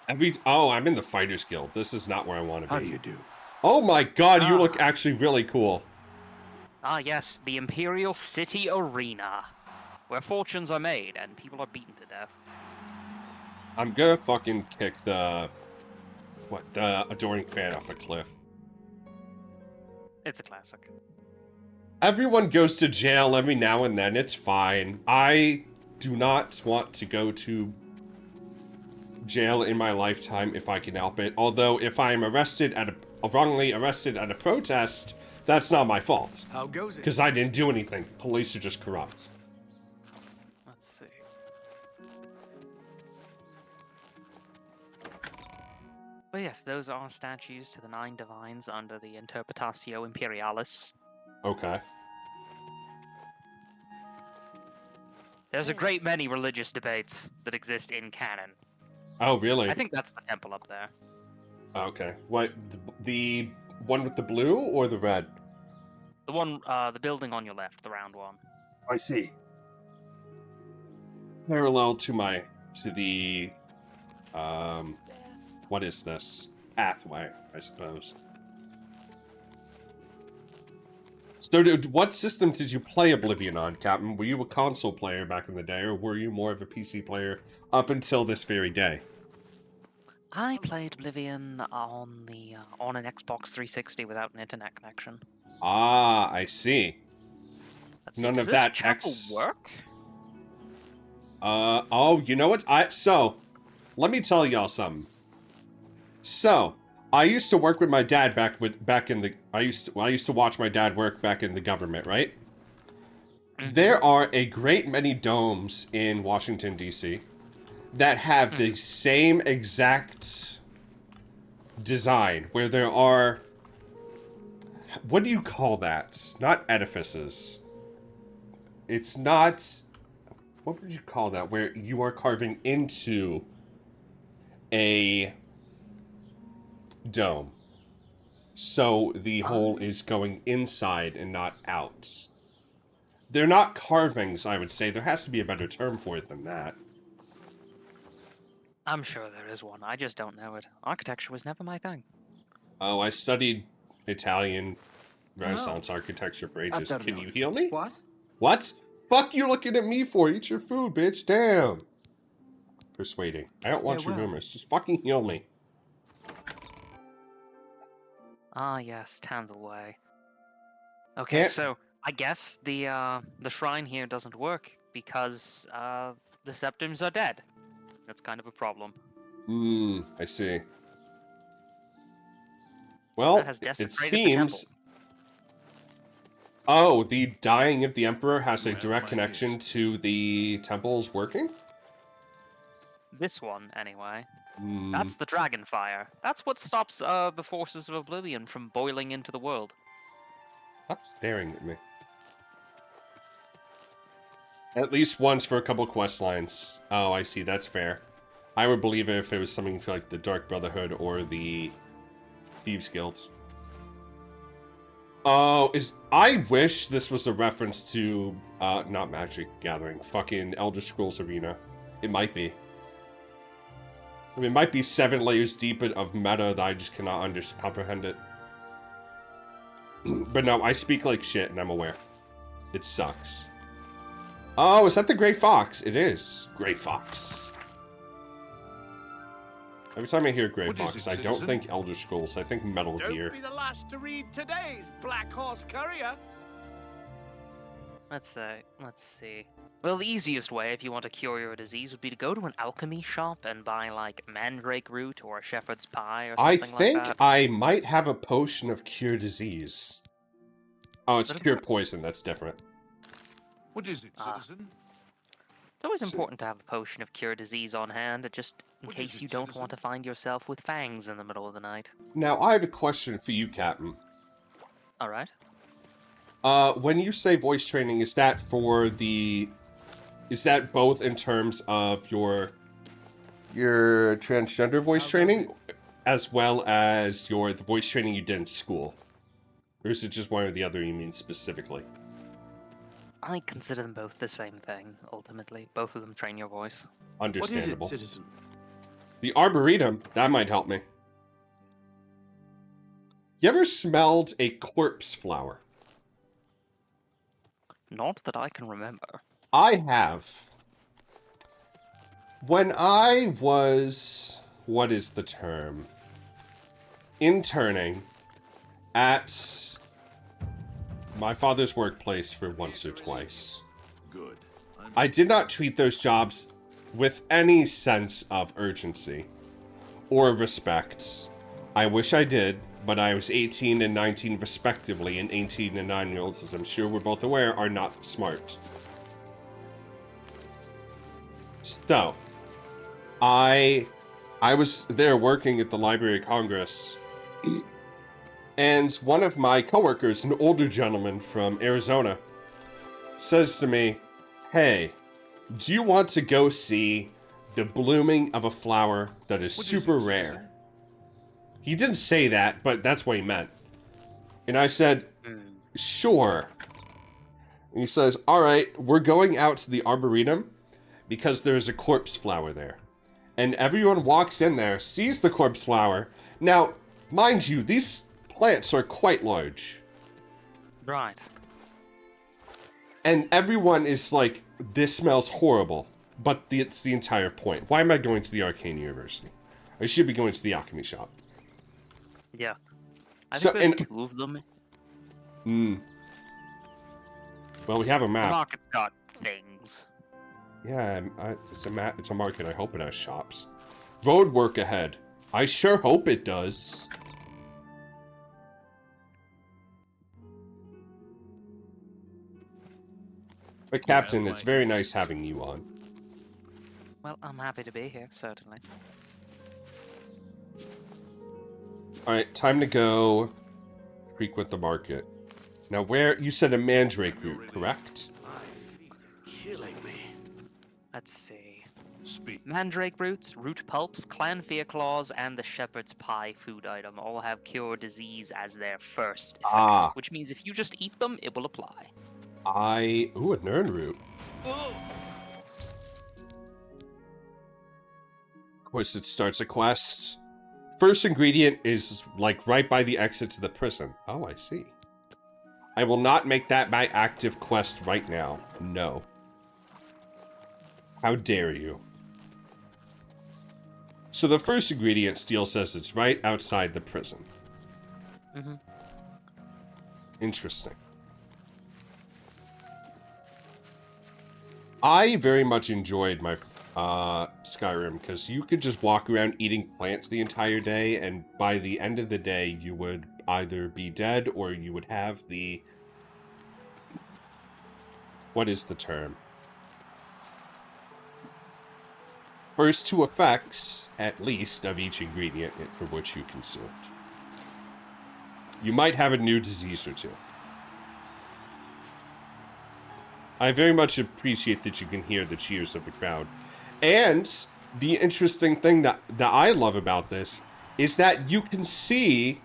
I'm in the Fighters Guild. This is not where I want to be. How do you do? Oh my god, you Ah. look actually really cool. Ah yes, the Imperial City Arena, where fortunes are made and people are beaten to death. I'm gonna fucking kick the adoring fan off a cliff. It's a classic. Everyone goes to jail every now and then. It's fine. I do not want to go to jail in my lifetime if I can help it. Although, if I am wrongly arrested at a protest, that's not my fault. How goes it? Because I didn't do anything. Police are just corrupt. Let's see. But yes, those are statues to the 9 divines under the Interpretatio Imperialis. Okay. There's a great many religious debates that exist in canon. Oh, really? I think that's the temple up there. Okay. What, the one with the blue or the red? The one, the building on your left, the round one. I see. Parallel to the, what is this? Pathway, I suppose. So, what system did you play Oblivion on, Captain? Were you a console player back in the day, or were you more of a PC player up until this very day? I played Oblivion on on an Xbox 360 without an internet connection. Ah, I see. Let's see, None does of this that chapel work? Oh, you know what? Let me tell y'all something. So, I used to work with my dad I used to watch my dad work back in the government, right? Mhm. There are a great many domes in Washington, D.C. that have the same exact design, where there are... What do you call that? Not edifices. It's not... What would you call that? Where you are carving into a dome. So the hole is going inside and not out. They're not carvings, I would say. There has to be a better term for it than that. I'm sure there is one. I just don't know it. Architecture was never my thing. Oh, I studied Italian Renaissance architecture for ages. Can you heal me? What? What? Fuck you looking at me for? Eat your food, bitch. Damn. Persuading. I don't want your Farewell. rumors. Just fucking heal me. Ah, yes, Tandle Way. Okay, Can't- so I guess the shrine here doesn't work because the septums are dead. That's kind of a problem. I see. Well, That has it desecrated the seems... temple. Oh, the dying of the Emperor has a Well, direct my connection ears. to the temples working? This one, anyway. Hmm. That's the dragon fire. That's what stops the forces of Oblivion from boiling into the world. Stop staring at me. At least once for a couple quest lines. Oh, I see. That's fair. I would believe it if it was something for like the Dark Brotherhood or the Thieves Guild. Oh, I wish this was a reference to, not Magic Gathering, fucking Elder Scrolls Arena. It might be. I mean, it might be 7 layers deep of meta that I just cannot comprehend it. But no, I speak like shit, and I'm aware. It sucks. Oh, is that the Grey Fox? It is. Grey Fox. Every time I hear Grey Fox, I don't think Elder Scrolls, I think Metal Gear. Don't be the last to read today's Black Horse Courier. Let's see. Well, the easiest way, if you want to cure your disease, would be to go to an alchemy shop and buy, like, mandrake root or shepherd's pie or something like that. I think I might have a potion of cure disease. Oh, it's cure poison. That's different. What is it, citizen? It's always important to have a potion of cure disease on hand, just in case you don't want to find yourself with fangs in the middle of the night. Now, I have a question for you, Captain. Alright. When you say voice training, is that for the... Is that both in terms of your transgender voice training, as well as the voice training you did in school? Or is it just one or the other you mean specifically? I consider them both the same thing, ultimately. Both of them train your voice. Understandable. What is it, citizen? The Arboretum, that might help me. You ever smelled a corpse flower? Not that I can remember. I have. When I was... What is the term? Interning at my father's workplace for once or twice. Good. I did not treat those jobs with any sense of urgency or respect. I wish I did, but I was 18 and 19 respectively, and 18 and 9-year-olds, as I'm sure we're both aware, are not smart. So, I was there working at the Library of Congress, and one of my coworkers, an older gentleman from Arizona, says to me, "Hey, do you want to go see the blooming of a flower that is super rare?" He didn't say that, but that's what he meant. And I said, "Sure." And he says, "All right, we're going out to the Arboretum because there's a corpse flower there. And everyone walks in there, sees the corpse flower. Now, mind you, these plants are quite large. Right. And everyone is like, this smells horrible. But it's the entire point. Why am I going to the Arcane University? I should be going to the alchemy shop." Yeah. I So- think there's and- 2 of them. Well, we have a The map. market's got things. Yeah, it's a map. It's a market. I hope it has shops. Road work ahead. I sure hope it does. But Captain, it's very nice having you on. Well, I'm happy to be here, certainly. Alright, time to go frequent the market. Now where, you said a mandrake root, correct? My feet are killing me. Let's see. Speak. Mandrake roots, root pulps, clanfear claws, and the shepherd's pie food item all have cure disease as their first effect, Ah. which means if you just eat them, it will apply. Ooh, a nern root. Oh, Of course, it starts a quest. First ingredient is, like, right by the exit to the prison. Oh, I see. I will not make that my active quest right now. No. How dare you? So the first ingredient, Steele says it's right outside the prison. Mm-hmm. Interesting. I very much enjoyed my Skyrim, because you could just walk around eating plants the entire day, and by the end of the day, you would either be dead, or you would have the... What is the term? First 2 effects, at least, of each ingredient for which you consumed. You might have a new disease or 2. I very much appreciate that you can hear the cheers of the crowd. And the interesting thing that I love about this is that you can see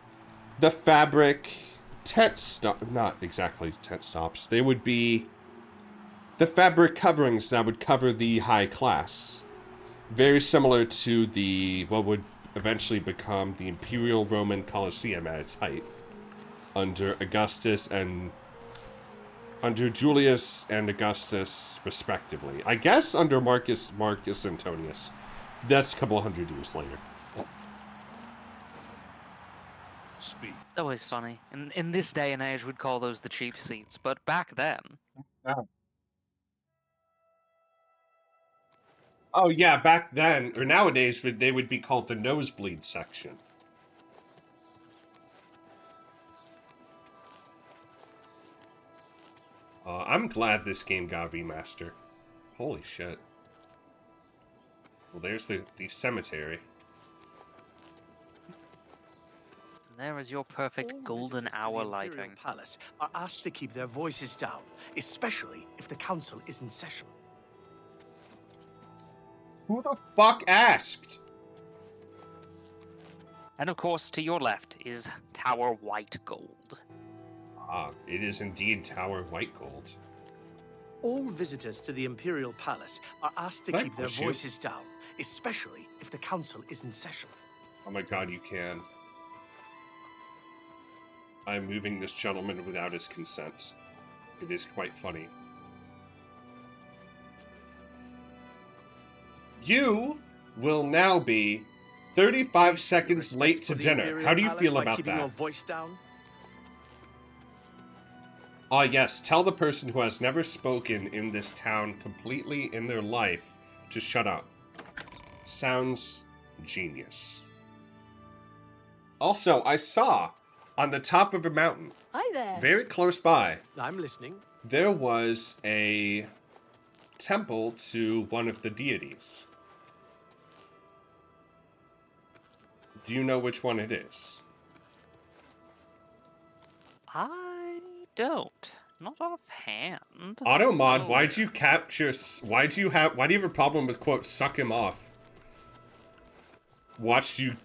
the fabric tent stop, not exactly tent stops. They would be the fabric coverings that would cover the high class. Very similar to the what would eventually become the Imperial Roman Colosseum at its height under Augustus and under Julius and Augustus, respectively. I guess under Marcus Antonius. That's a couple hundred years later. Speak. Always funny. In this day and age, we'd call those the cheap seats, but back then... Oh yeah, back then, or nowadays, they would be called the nosebleed section. I'm glad this game got remastered. Holy shit. Well, there's the cemetery. There is your perfect All golden visitors to hour the Imperial lighting. Palace are asked to keep their voices down, especially if the council is in session. Who the fuck asked? And of course, to your left is Tower White Gold. Ah, it is indeed Tower White Gold. All visitors to the Imperial Palace are asked to Can I keep their push you? voices down, especially if the council is in session. Oh my god, you can. I'm moving this gentleman without his consent. It is quite funny. You will now be 35 seconds late to For the dinner. Imperial How do you Palace feel by about keeping your that? voice down? Ah, yes, tell the person who has never spoken in this town completely in their life to shut up. Sounds genius. Also, I saw on the top of a mountain, Hi there. very close by, I'm listening. there was a temple to one of the deities. Do you know which one it is? I don't. Not offhand. Automod, No. why'd you capture... why do you have a problem with, quote, suck him off? Watch you...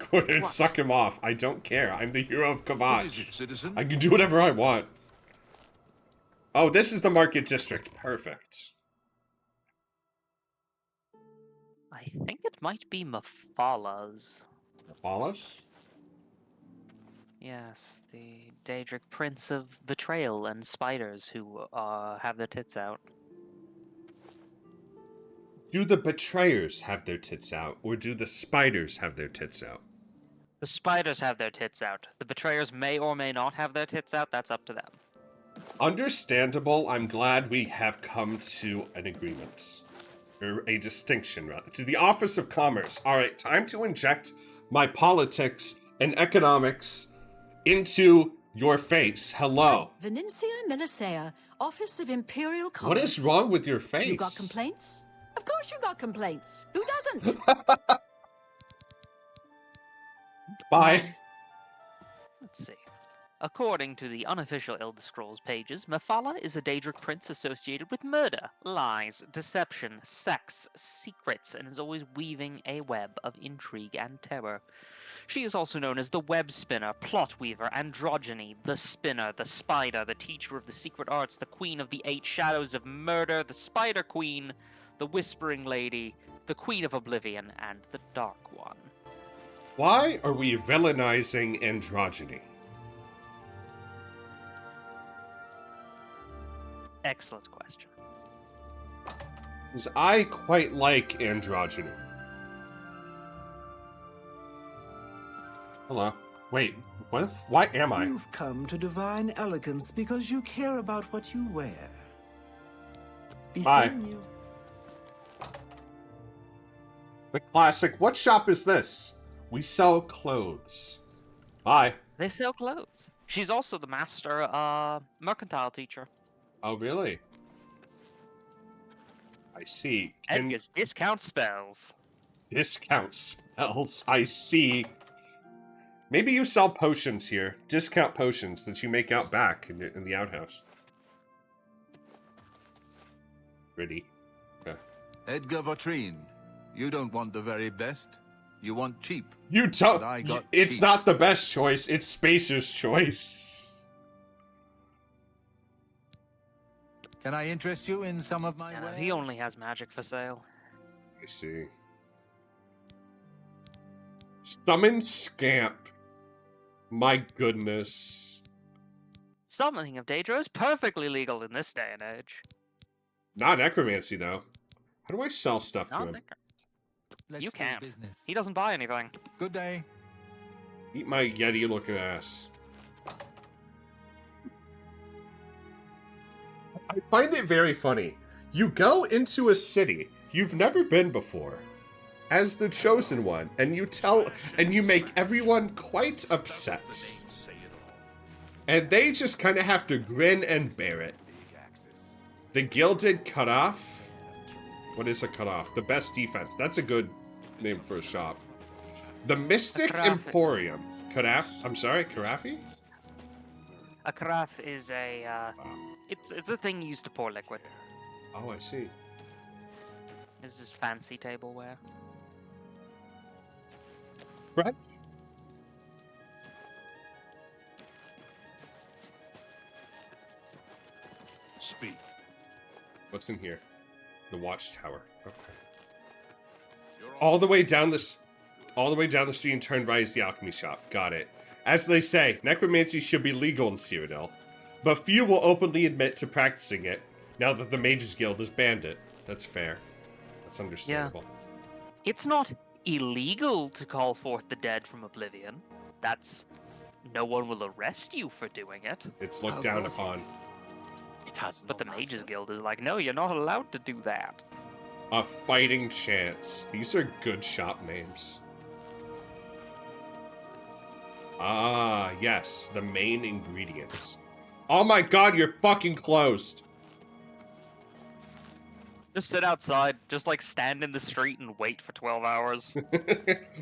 quote, What? suck him off. I don't care. I'm the hero of What is Kavach. it, citizen? I can do whatever I want. Oh, this is the market district. Perfect. I think it might be Mafala's. Follows? Yes, the Daedric Prince of Betrayal and Spiders who have their tits out. Do the betrayers have their tits out, or do the spiders have their tits out? The Spiders have their tits out. The Betrayers may or may not have their tits out. That's up to them. Understandable. I'm glad we have come to an agreement. Or a distinction, rather. To the Office of Commerce. Alright, time to inject my politics and economics into your face. Hello. Venencia Melisea, Office of Imperial Commerce. What is wrong with your face? You got complaints? Of course you got complaints. Who doesn't? Bye. Let's see. According to the unofficial Elder Scrolls pages, Mephala is a Daedric prince associated with murder, lies, deception, sex, secrets, and is always weaving a web of intrigue and terror. She is also known as the Web Spinner, Plot Weaver, Androgyny, the Spinner, the Spider, the Teacher of the Secret Arts, the Queen of the Eight Shadows of Murder, the Spider Queen, the Whispering Lady, the Queen of Oblivion, and the Dark One. Why are we villainizing androgyny? Excellent question. Because I quite like androgyny. Hello. Wait, what? Why am I? You've come to divine elegance because you care about what you wear. Be Bye. seeing you. The classic, what shop is this? We sell clothes. Bye. They sell clothes. She's also the master mercantile teacher. Oh, really? I see. And Can gets discount spells. discount spells? I see. Maybe you sell potions here. Discount potions that you make out back in the outhouse. Pretty. Okay. Edgar Vautrin, you don't want the very best. You want cheap. You don't. And I got It's cheap. not the best choice. It's Spacer's choice. Can I interest you in some of my Yeah, wares? he only has magic for sale. I see. Summon Scamp. My goodness. Summoning of Daedra is perfectly legal in this day and age. Not necromancy though. How do I sell stuff to Not him? necromancy. Let's You do can't. business. He doesn't buy anything. Good day. Eat my Yeti-looking ass. I find it very funny. You go into a city you've never been before as the chosen one, and you make everyone quite upset. And they just kind of have to grin and bear it. The Gilded Cutoff? What is a cutoff? The best defense. That's a good name for a shop. The Mystic Karafi. Emporium. Karafi? A carafe is a it's a thing used to pour liquid. Oh, I see. This is fancy tableware. Right. Speak. What's in here? The watchtower. Okay. You're All the way down the street and turn right is the alchemy shop. Got it. As they say, necromancy should be legal in Cyrodiil, but few will openly admit to practicing it now that the Mages Guild has banned it. That's fair. That's understandable. It's not illegal to call forth the dead from Oblivion. That's no one will arrest you for doing it. It's looked How down was upon. It has But no the Mages master. Guild is like, no, you're not allowed to do that. A fighting chance. These are good shop names. Ah, yes, the main ingredients. Oh my god, you're fucking closed. Just sit outside, just like stand in the street and wait for 12 hours.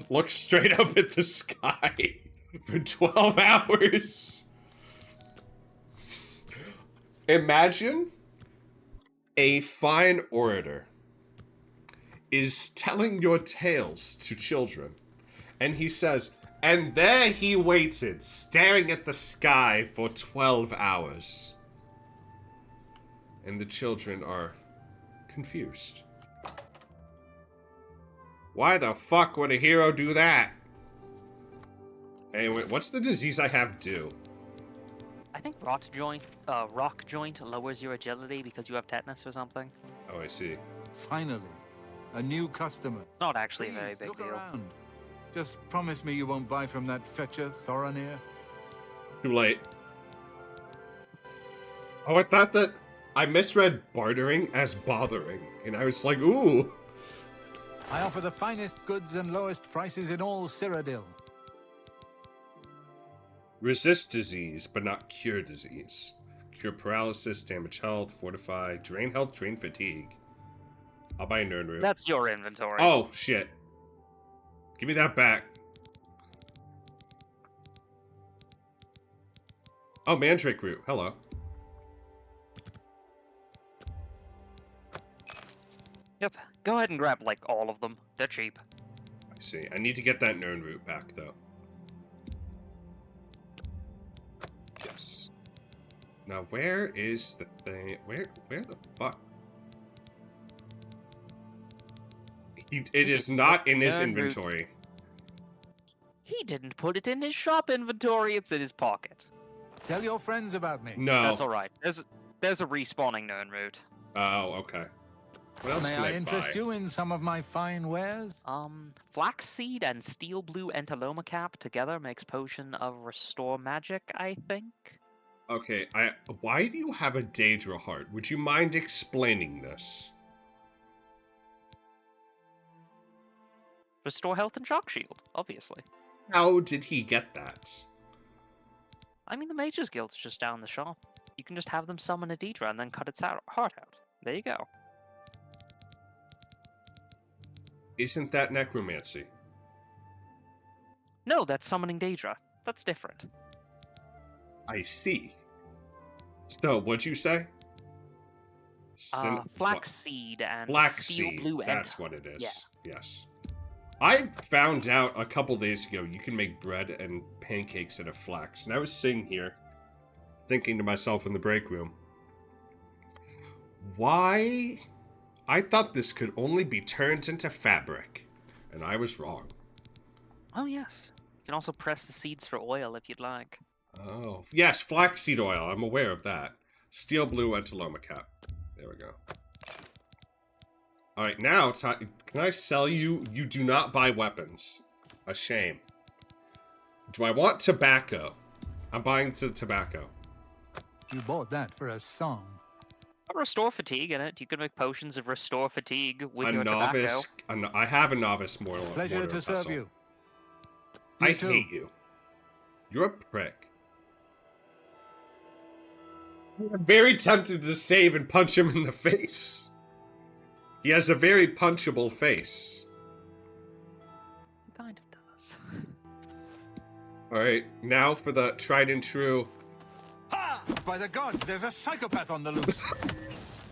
Look straight up at the sky for 12 hours. Imagine a fine orator is telling your tales to children, and he says, and there he waited, staring at the sky for 12 hours. And the children are confused. Why the fuck would a hero do that? Anyway, what's the disease I have do? I think rock joint lowers your agility because you have tetanus or something. Oh, I see. Finally, a new customer. It's not actually a Please, very big look deal. around. Just promise me you won't buy from that fetcher, Thoronir. Too late. Oh, I thought that I misread bartering as bothering, and I was like, ooh. I offer the finest goods and lowest prices in all Cyrodiil. Resist disease, but not cure disease. Cure paralysis, damage health, fortify, drain health, drain fatigue. I'll buy a nerd root. That's your inventory. Oh, shit. Give me that back. Oh, mandrake root. Hello. Yep. Go ahead and grab, like, all of them. They're cheap. I see. I need to get that nerd root back, though. Yes. Now, where is the thing? Where the fuck? It is not in his Nerd root. inventory. He didn't put it in his shop inventory. It's in his pocket. Tell your friends about me. No. That's all right. There's a respawning known route. Oh, okay. What else May can I I interest buy? you in some of my fine wares? Flaxseed and steel blue entaloma cap together makes potion of restore magic, I think. Okay, why do you have a Daedra heart? Would you mind explaining this? Restore health and shock shield, obviously. How did he get that? I mean, the Mages Guild's just down the shop. You can just have them summon a Daedra and then cut its heart out. There you go. Isn't that necromancy? No, that's summoning Daedra. That's different. I see. So, what'd you say? Flaxseed and Black steel seed. blue That's enter. what it is. Yeah. Yes. I found out a couple days ago you can make bread and pancakes out of flax. And I was sitting here thinking to myself in the break room, why? I thought this could only be turned into fabric. And I was wrong. Oh, yes. You can also press the seeds for oil if you'd like. Oh, yes, flaxseed oil. I'm aware of that. Steel blue Entaloma cap. There we go. Alright, now, can I sell you? You do not buy weapons. A shame. Do I want tobacco? I'm buying tobacco. You bought that for a song. Restore fatigue in it. You can make potions of restore fatigue with A your novice. I have a novice mortal. Pleasure to serve you. I You too. hate you. You're a prick. I'm very tempted to save and punch him in the face. He has a very punchable face. He kind of does. Alright, now for the tried and true. Ha! By the gods, there's a psychopath on the loose.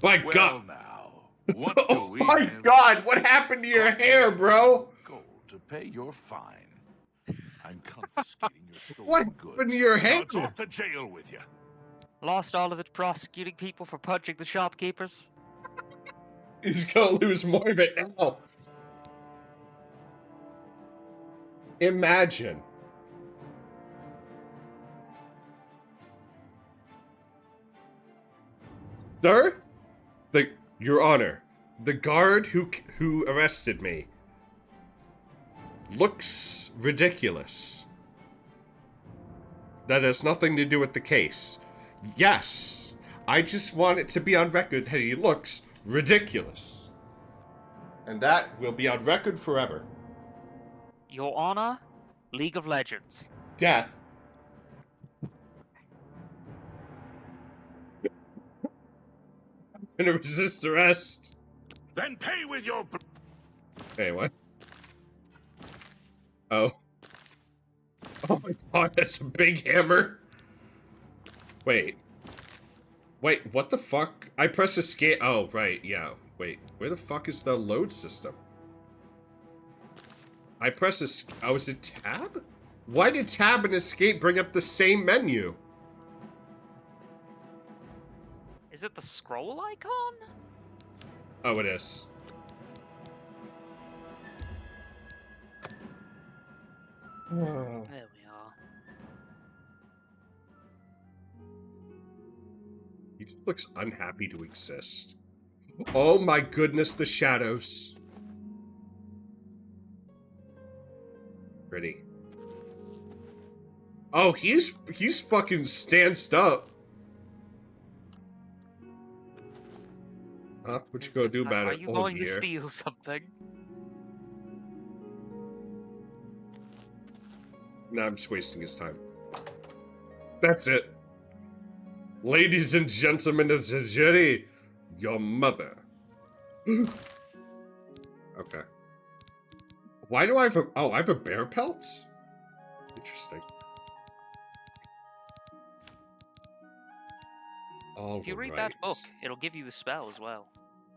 My Well, god! now, what Oh do we my have god, what happened to your hair, bro? gold to pay your fine? I'm confiscating your stolen What goods. happened to your Now hair? it's off to jail with you. Lost all of it prosecuting people for punching the shopkeepers. He's gonna lose more of it now. Imagine. Sir? Your Honor, the guard who arrested me looks ridiculous. That has nothing to do with the case. Yes, I just want it to be on record that he looks ridiculous. And that will be on record forever. Your Honor, League of Legends. Death. I'm gonna resist arrest. Then pay with your... Hey, what? Oh. Oh my god, that's a big hammer. Wait. Wait, what the fuck? I press escape. Oh, right, yeah. Wait, where the fuck is the load system? I press escape. Oh, is it tab? Why did tab and escape bring up the same menu? Is it the scroll icon? Oh, it is. There we are. He just looks unhappy to exist. Oh my goodness, the shadows. Pretty. Oh, he's fucking stanced up. Huh? What you gonna do about Are it? you Oh, going to dear. steal something? Nah, I'm just wasting his time. That's it. Ladies and gentlemen of the jury, your mother. Okay. Why do I have a... Oh, I have a bear pelt? Interesting. All If you read that book, it'll give you the spell as well.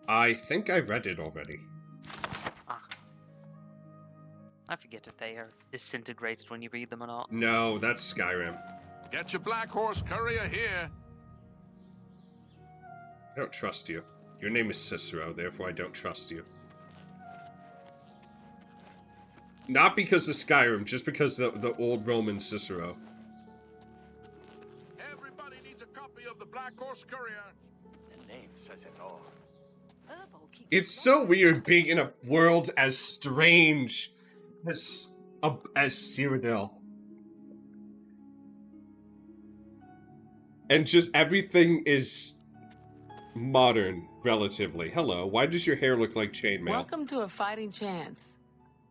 I think I read it already. Ah. I forget if they are disintegrated when you read them or not. No, that's Skyrim. Get your black horse courier here. I don't trust you. Your name is Cicero, therefore I don't trust you. Not because of Skyrim, just because the old Roman Cicero. Everybody needs a copy of the black horse courier. The name says it all. It's so weird being in a world as strange as Cyrodiil. And just everything is modern, relatively. Hello, why does your hair look like chainmail? Welcome to A Fighting Chance.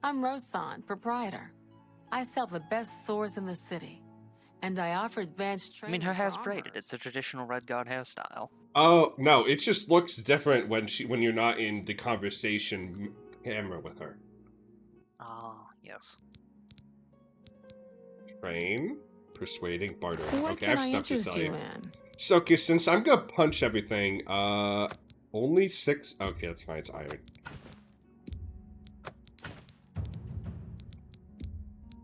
I'm Rosan, proprietor. I sell the best swords in the city, and I offer advanced I training. mean, her for hair's braided. armorers. It's a traditional Red Guard hairstyle. Oh, no, it just looks different when you're not in the conversation camera with her. Ah, yes. Train, persuading, bartering. What Okay, I can have I stuff to interest sell you you. in? So, okay, since I'm gonna punch everything, Only 6? Okay, that's fine. It's iron.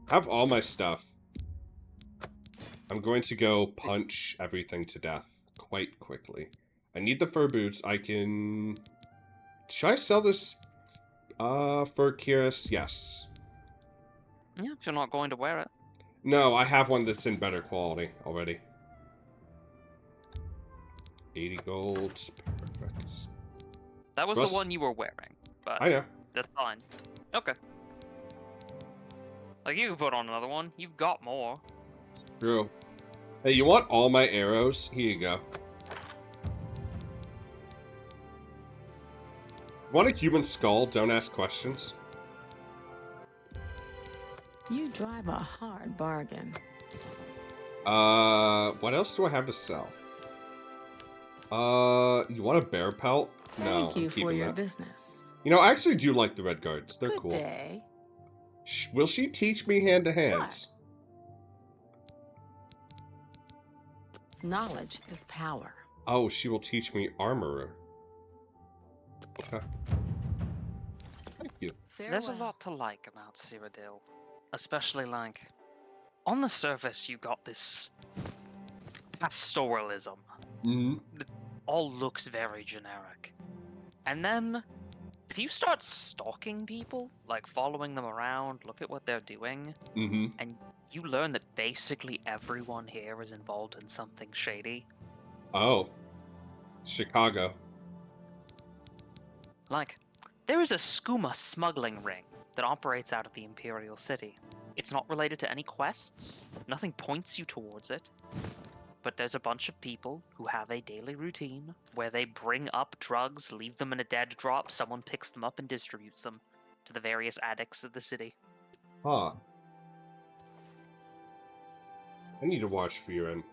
Have all my stuff. I'm going to go punch everything to death quite quickly. I need the fur boots. I can... Should I sell this for Kiris? Yes. Yeah, if you're not going to wear it. No, I have one that's in better quality already. 80 gold. Perfect. That was Russ- the one you were wearing, but I know. that's fine. Okay. Like, you can put on another one. You've got more. True. Hey, you want all my arrows? Here you go. Want a human skull? Don't ask questions. You drive a hard bargain. What else do I have to sell? You want a bear pelt? No, Thank you I'm for keeping your that. business. You know, I actually do like the red guards. They're Good cool. day. Will she teach me hand to hand? What? Knowledge is power. Oh, she will teach me armorer. Okay. Thank you. There's a Farewell. lot to like about Cyrodiil. Especially, like, on the surface, you got this pastoralism. Mm-hmm. That all looks very generic. And then, if you start stalking people, like following them around, look at what they're doing, Mm-hmm. and you learn that basically everyone here is involved in something shady. Oh. Chicago. Like, there is a skooma smuggling ring that operates out of the Imperial City. It's not related to any quests, nothing points you towards it, but there's a bunch of people who have a daily routine where they bring up drugs, leave them in a dead drop, someone picks them up and distributes them to the various addicts of the city. Huh. I need to watch Furin.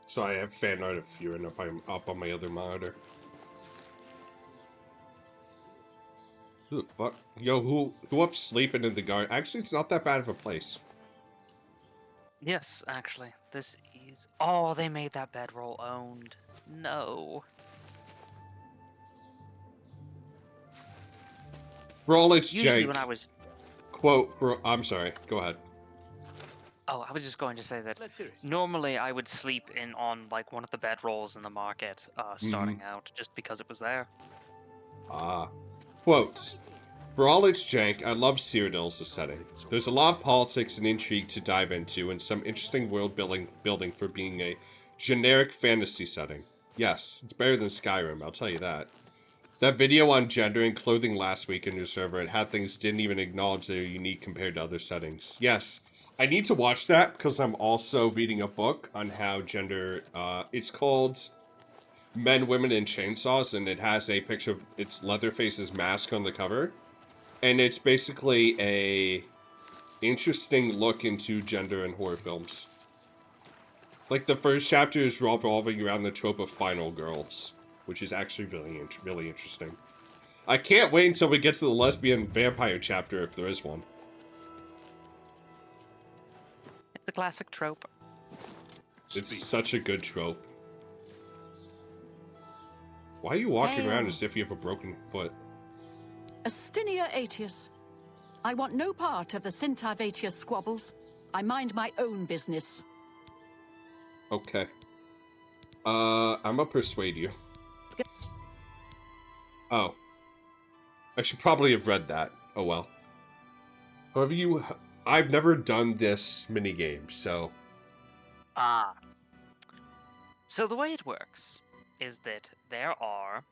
So I have fan art of Furin up on my other monitor. Who the fuck? Yo, who up sleeping in the garden? Actually, it's not that bad of a place. Yes, actually, this is... Oh, they made that bedroll owned. No. For all its Usually jank. when I was... Quote for... I'm sorry. Go ahead. Oh, I was just going to say that Let's hear it. normally I would sleep in on, like, one of the bedrolls in the market, starting out, just because it was there. Ah. Quote. For all its jank, I love Cyrodiil as a setting. There's a lot of politics and intrigue to dive into, and some interesting world building for being a generic fantasy setting. Yes, it's better than Skyrim, I'll tell you that. That video on gender and clothing last week in your server, it had things didn't even acknowledge they are unique compared to other settings. Yes, I need to watch that because I'm also reading a book on how gender, it's called Men, Women, and Chainsaws, and it has a picture of its Leatherface's mask on the cover. And it's basically a interesting look into gender in horror films. Like, the first chapter is revolving around the trope of final girls, which is actually really interesting. I can't wait until we get to the lesbian vampire chapter, if there is one. It's a classic trope. It's such a good trope. Why are you walking around Hail. as if you have a broken foot? Astinia Aetius. I want no part of the Sintar Aetius squabbles. I mind my own business. Okay. I'm gonna persuade you. Oh. I should probably have read that. Oh well. However, I've never done this minigame, so... Ah. So the way it works is that there are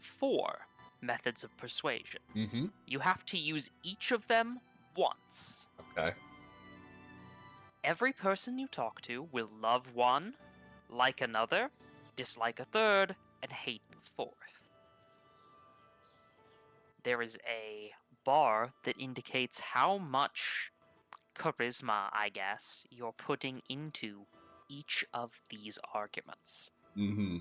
4 methods of persuasion. Mm-hmm. You have to use each of them once. Okay. Every person you talk to will love one, like another, dislike a third, and hate the fourth. There is a bar that indicates how much charisma, I guess, you're putting into each of these arguments. Mm-hmm.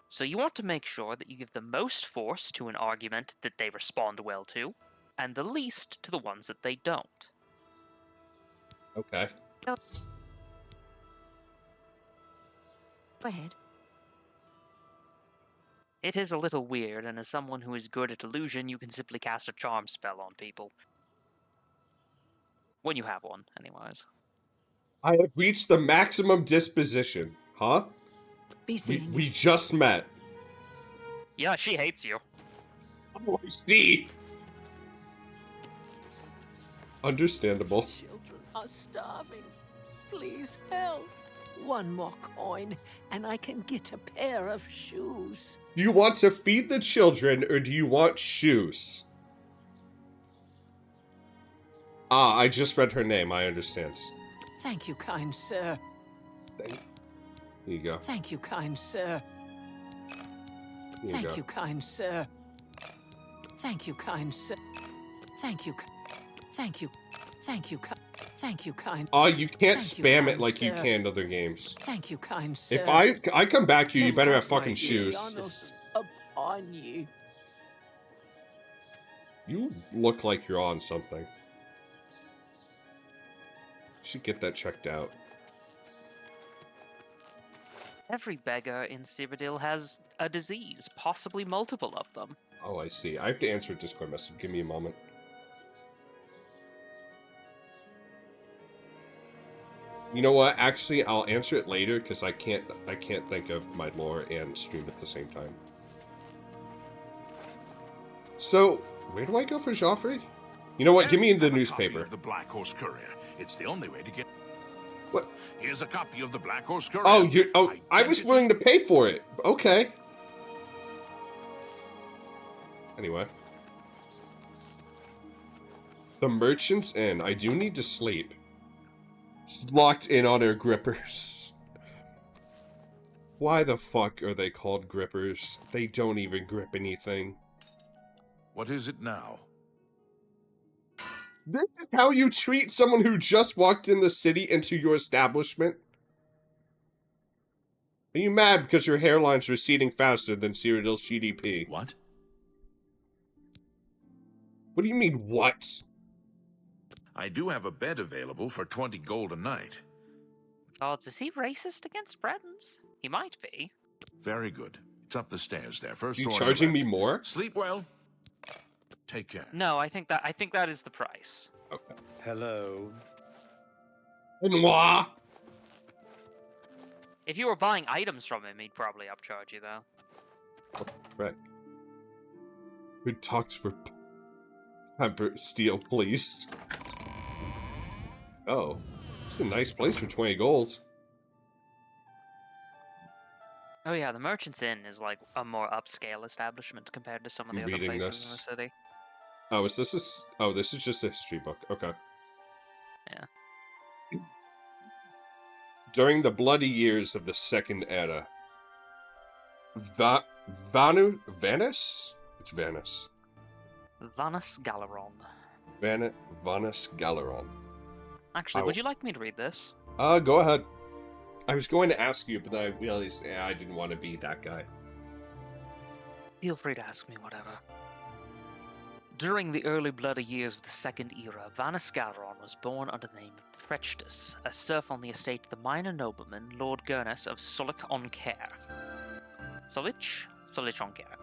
So you want to make sure that you give the most force to an argument that they respond well to, and the least to the ones that they don't. Okay. Go ahead. It is a little weird, and as someone who is good at illusion, you can simply cast a charm spell on people. When you have one, anyways. I have reached the maximum disposition. Huh? Be seeing We you. just met. Yeah, she hates you. Oh, I see. Understandable. Children are starving. Please help. One more coin, and I can get a pair of shoes. Do you want to feed the children, or do you want shoes? Ah, I just read her name. I understand. Thank you, kind sir. Here you go. Thank you, kind sir. Here Thank go. you, kind sir. Thank you, kind sir. Thank you. Thank you. Thank you. Thank you, kind. Oh, you can't Thank you, spam it kind like you sir. can in other games. Thank you, kind sir. If I come back to you, you better have fucking Blessed shoes. Dionysus upon you. You look like you're on something. Should get that checked out. Every beggar in Cyrodiil has a disease, possibly multiple of them. Oh, I see. I have to answer a Discord message. Give me a moment. You know what? Actually, I'll answer it later because I can't think of my lore and stream at the same time. So, where do I go for Joffrey? You know what? Give me the Have a newspaper. copy of the Black Horse Courier. It's the only way to get. What? Here's a copy of the Black Horse Courier. Oh, I was Identity- willing to pay for it. Okay. Anyway. The Merchant's Inn. I do need to sleep. It's locked in on our grippers. Why the fuck are they called grippers? They don't even grip anything. What is it now? This is how you treat someone who just walked in the city into your establishment? Are you mad because your hairline's receding faster than Cyrodiil's GDP? What? What do you mean, what? I do have a bed available for 20 gold a night. Oh, is he racist against Bretons? He might be. Very good. It's up the stairs there. First You door on the charging me left. more? Sleep well. Take care. No, I think that is the price. Okay. Hello. Moi. If you were buying items from him, he'd probably upcharge you, though. Right. Who talks for Pepper Steel, please? Oh. It's a nice place for 20 gold. Oh yeah, the Merchant's Inn is like a more upscale establishment compared to some of the I'm other reading places this. in the city. Oh, this is just a history book. Okay. Yeah. During the bloody years of the Second Era, Vanus? It's Vanus. Vanus Galeron. Vanus Galeron. Actually, would you like me to read this? Go ahead. I was going to ask you, but then I realized I didn't want to be that guy. Feel free to ask me whatever. During the early bloody years of the Second Era, Vanus Galeron was born under the name of Threchtus, a serf on the estate of the minor nobleman Lord Gurnus of Sulich-on-Care. Sulich-on-Care.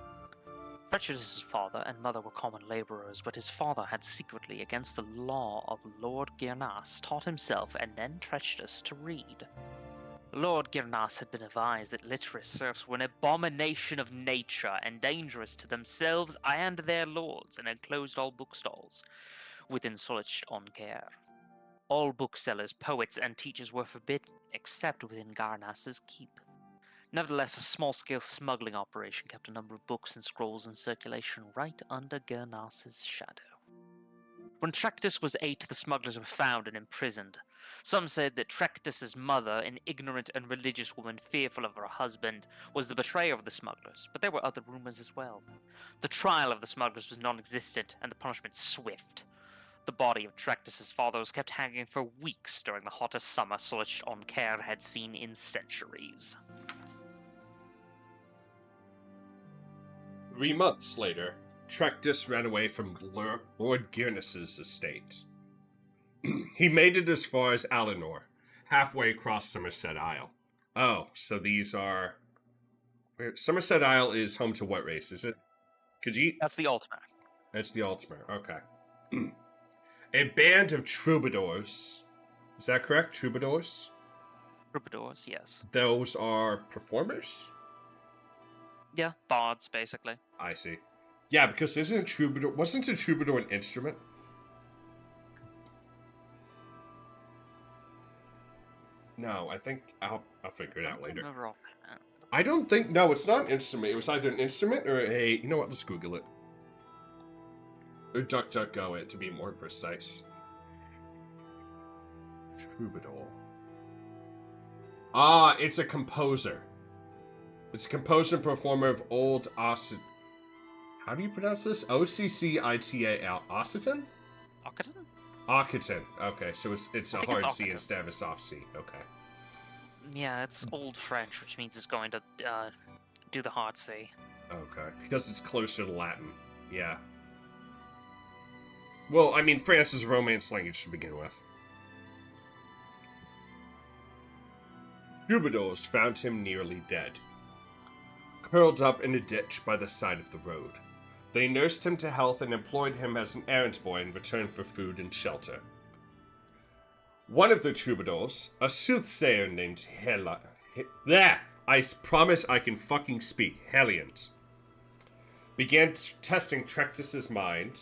Threchtus' father and mother were common labourers, but his father had secretly, against the law of Lord Gyrnas, taught himself and then Threchtus to read. Lord Gyrnas had been advised that literate serfs were an abomination of nature and dangerous to themselves and their lords, and had closed all bookstalls within Sulich-on-Care. All booksellers, poets, and teachers were forbidden, except within Gyrnas's keep. Nevertheless, a small-scale smuggling operation kept a number of books and scrolls in circulation right under Gyrnas's shadow. When Threchtus was 8, the smugglers were found and imprisoned. Some said that Threchtus's mother, an ignorant and religious woman fearful of her husband, was the betrayer of the smugglers, but there were other rumors as well. The trial of the smugglers was non-existent, and the punishment swift. The body of Threchtus's father was kept hanging for weeks during the hottest summer Sulich-on-Care had seen in centuries. 3 months later, Threchtus ran away from Lord Gyrnas's estate. He made it as far as Alinor, halfway across Somerset Isle. Oh, so these are... Somerset Isle is home to what race? Is it Khajiit? That's the ultimate. It's the Ultimate. Okay. A band of troubadours. Is that correct? Troubadours? Troubadours, yes. Those are performers? Yeah, bards, basically. I see. Yeah, because wasn't a troubadour an instrument? No, I think I'll figure it out later. I don't think, no, it's not an instrument. It was either an instrument or you know what, let's Google it. Or DuckDuckGo it, to be more precise. Troubadour. Ah, it's a composer. It's a composer and performer of old Occitan. How do you pronounce this? O-C-C-I-T-A-L. Occitan? Occitan? Occitan. Okay, so it's a hard C Occitan. instead of a soft C. Okay. Yeah, it's Old French, which means it's going to do the hard C. Okay, because it's closer to Latin. Yeah. Well, I mean, France is a Romance language to begin with. Troubadours found him nearly dead, curled up in a ditch by the side of the road. They nursed him to health and employed him as an errand boy in return for food and shelter. One of the troubadours, a soothsayer named I promise I can fucking speak, Heliant, began testing Trectus's mind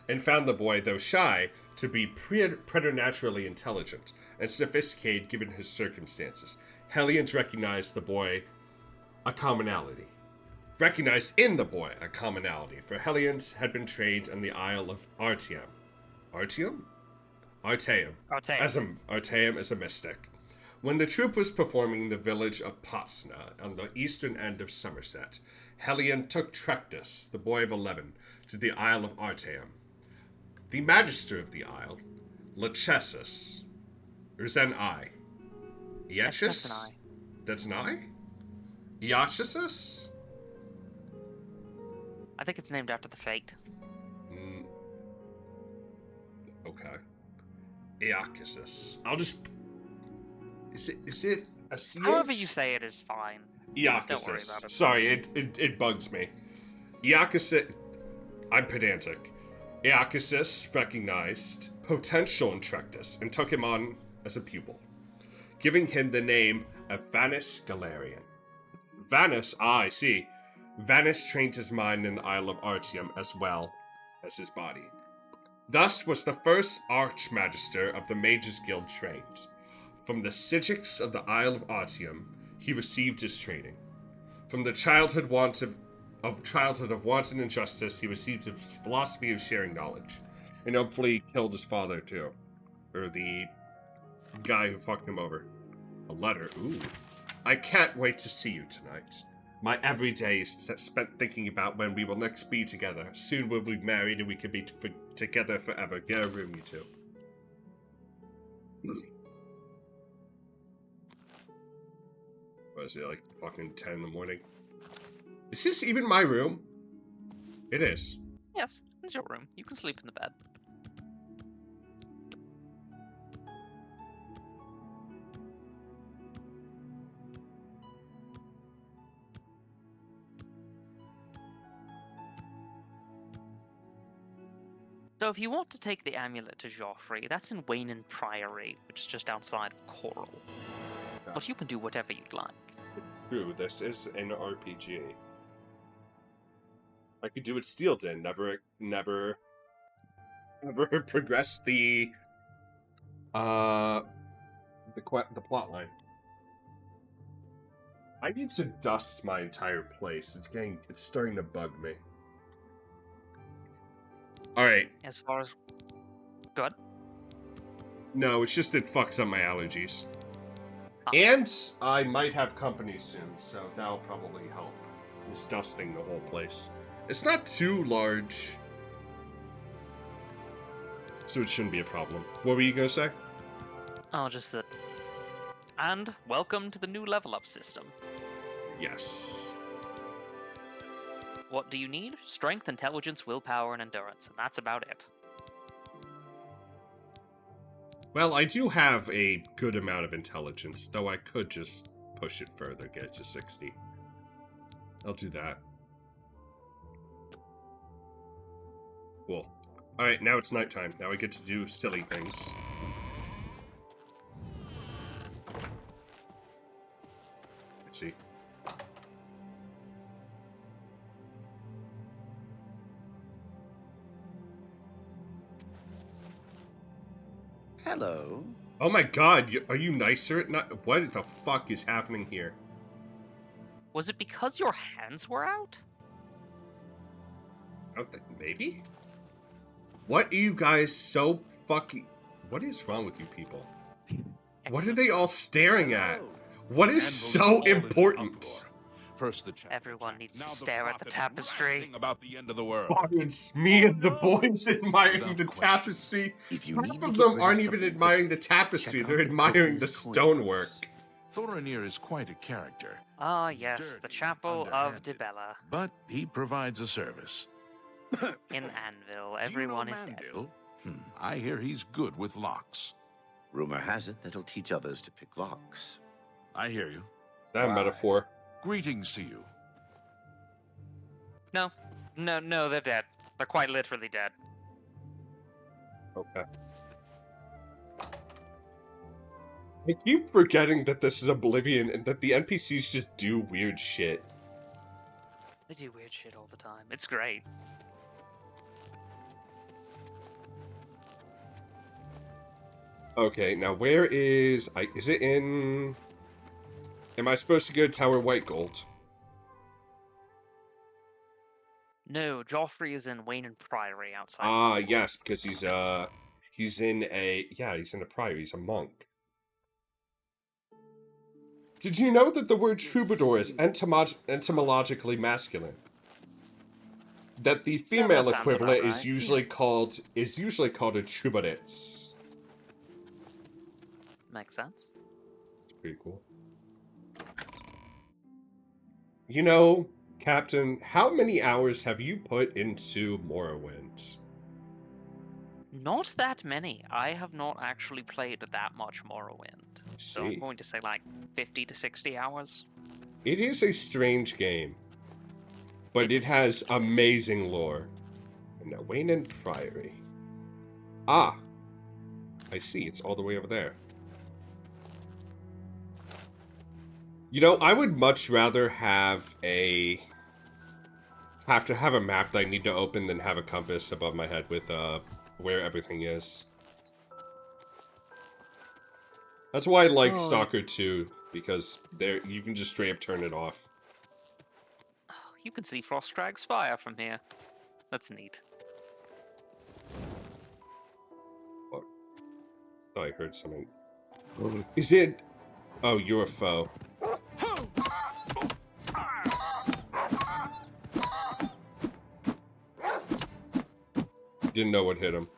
and found the boy, though shy, to be preternaturally intelligent and sophisticated given his circumstances. Heliant recognized in the boy a commonality, for Heliant had been trained in the Isle of Artium. Artium as a mystic. When the troupe was performing in the village of Potsna on the eastern end of Somerset, Heliant took Trectus, the boy of 11, to the Isle of Artium. The magister of the isle, Lachesis, or is that an I? That's an I. That's an I? Iachesis? I think it's named after the fate. Okay. Iachesis. I'll just... Is it a C? However you say it is fine. Iachesis. Don't worry about it. Sorry, it bugs me. Iachesis... I'm pedantic. Iachesis recognized potential in Trectus and took him on as a pupil, giving him the name of Vanus Galerian. Vanus, I see. Vanus trained his mind in the Isle of Artium as well as his body. Thus was the first Archmagister of the Mages Guild trained. From the Sigics of the Isle of Artium, he received his training. From the childhood of wanton injustice, he received a philosophy of sharing knowledge. And hopefully he killed his father, too. Or the guy who fucked him over. A letter, ooh. I can't wait to see you tonight. My every day is spent thinking about when we will next be together. Soon we'll be married and we can be together forever. Get a room, you two. What is it, like fucking 10 in the morning? Is this even my room? It is. Yes, it's your room. You can sleep in the bed. So if you want to take the amulet to Joffrey, that's in Wayne Priory, which is just outside of Coral. Yeah. But you can do whatever you'd like. True, this is an RPG. I could do it Steelden, never progress the plot line. I need to dust my entire place. It's starting to bug me. Alright. As far as... Go ahead. No, it's just it fucks up my allergies. And I might have company soon, so that'll probably help. It's dusting the whole place. It's not too large, so it shouldn't be a problem. What were you gonna say? Oh, just that. And welcome to the new level up system. Yes. What do you need? Strength, intelligence, willpower, and endurance, and that's about it. Well, I do have a good amount of intelligence, though I could just push it further, get it to 60. I'll do that. Cool. Alright, now it's nighttime. Now we get to do silly things. Let's see. Hello. Oh my god, are you nicer at night? What the fuck is happening here? Was it because your hands were out? Maybe? What are you guys so fucking... What is wrong with you people? What are they all staring at? What is so important? First the chapter. Everyone needs Now to the stare at the prophet tapestry. ranting about the end of the world. It's me and the boys admiring Without the question. tapestry. If you Half need to of get them rid of aren't even something admiring the quick, tapestry, check they're out the admiring the copious stonework. Thorinir is quite a character, Ah, yes, the dirty, Chapel of underhanded. Dibella. but he provides a service. In Anvil, Do you everyone know is dead. Mandil? I hear he's good with locks. Rumor has it that he'll teach others to pick locks. I hear you. Is that a metaphor? Greetings to you. No, they're dead. They're quite literally dead. Okay. I keep forgetting that this is Oblivion and that the NPCs just do weird shit. They do weird shit all the time. It's great. Okay, now where is... is it in... Am I supposed to go to Tower White Gold? No, Joffrey is in Wayne and Priory outside. Ah, yes, because he's in a... Yeah, he's in a priory. He's a monk. Did you know that the word troubadour is etymologically masculine? That the female that sounds equivalent about is right. usually called a troubadouress. Makes sense. It's pretty cool. You know, Captain, how many hours have you put into Morrowind? Not that many. I have not actually played that much Morrowind. So I'm See. going to say like 50 to 60 hours. It is a strange game, but It it is has ridiculous. amazing lore. And now Wayne and Priory. Ah! I see, it's all the way over there. You know, I would much rather have to have a map that I need to open than have a compass above my head with where everything is. That's why I like Stalker 2, because there you can just straight up turn it off. Oh, you can see Frostcrag Spire from here. That's neat. Fuck. Thought I heard something. Is it... Oh, you're a foe. Didn't know what hit him.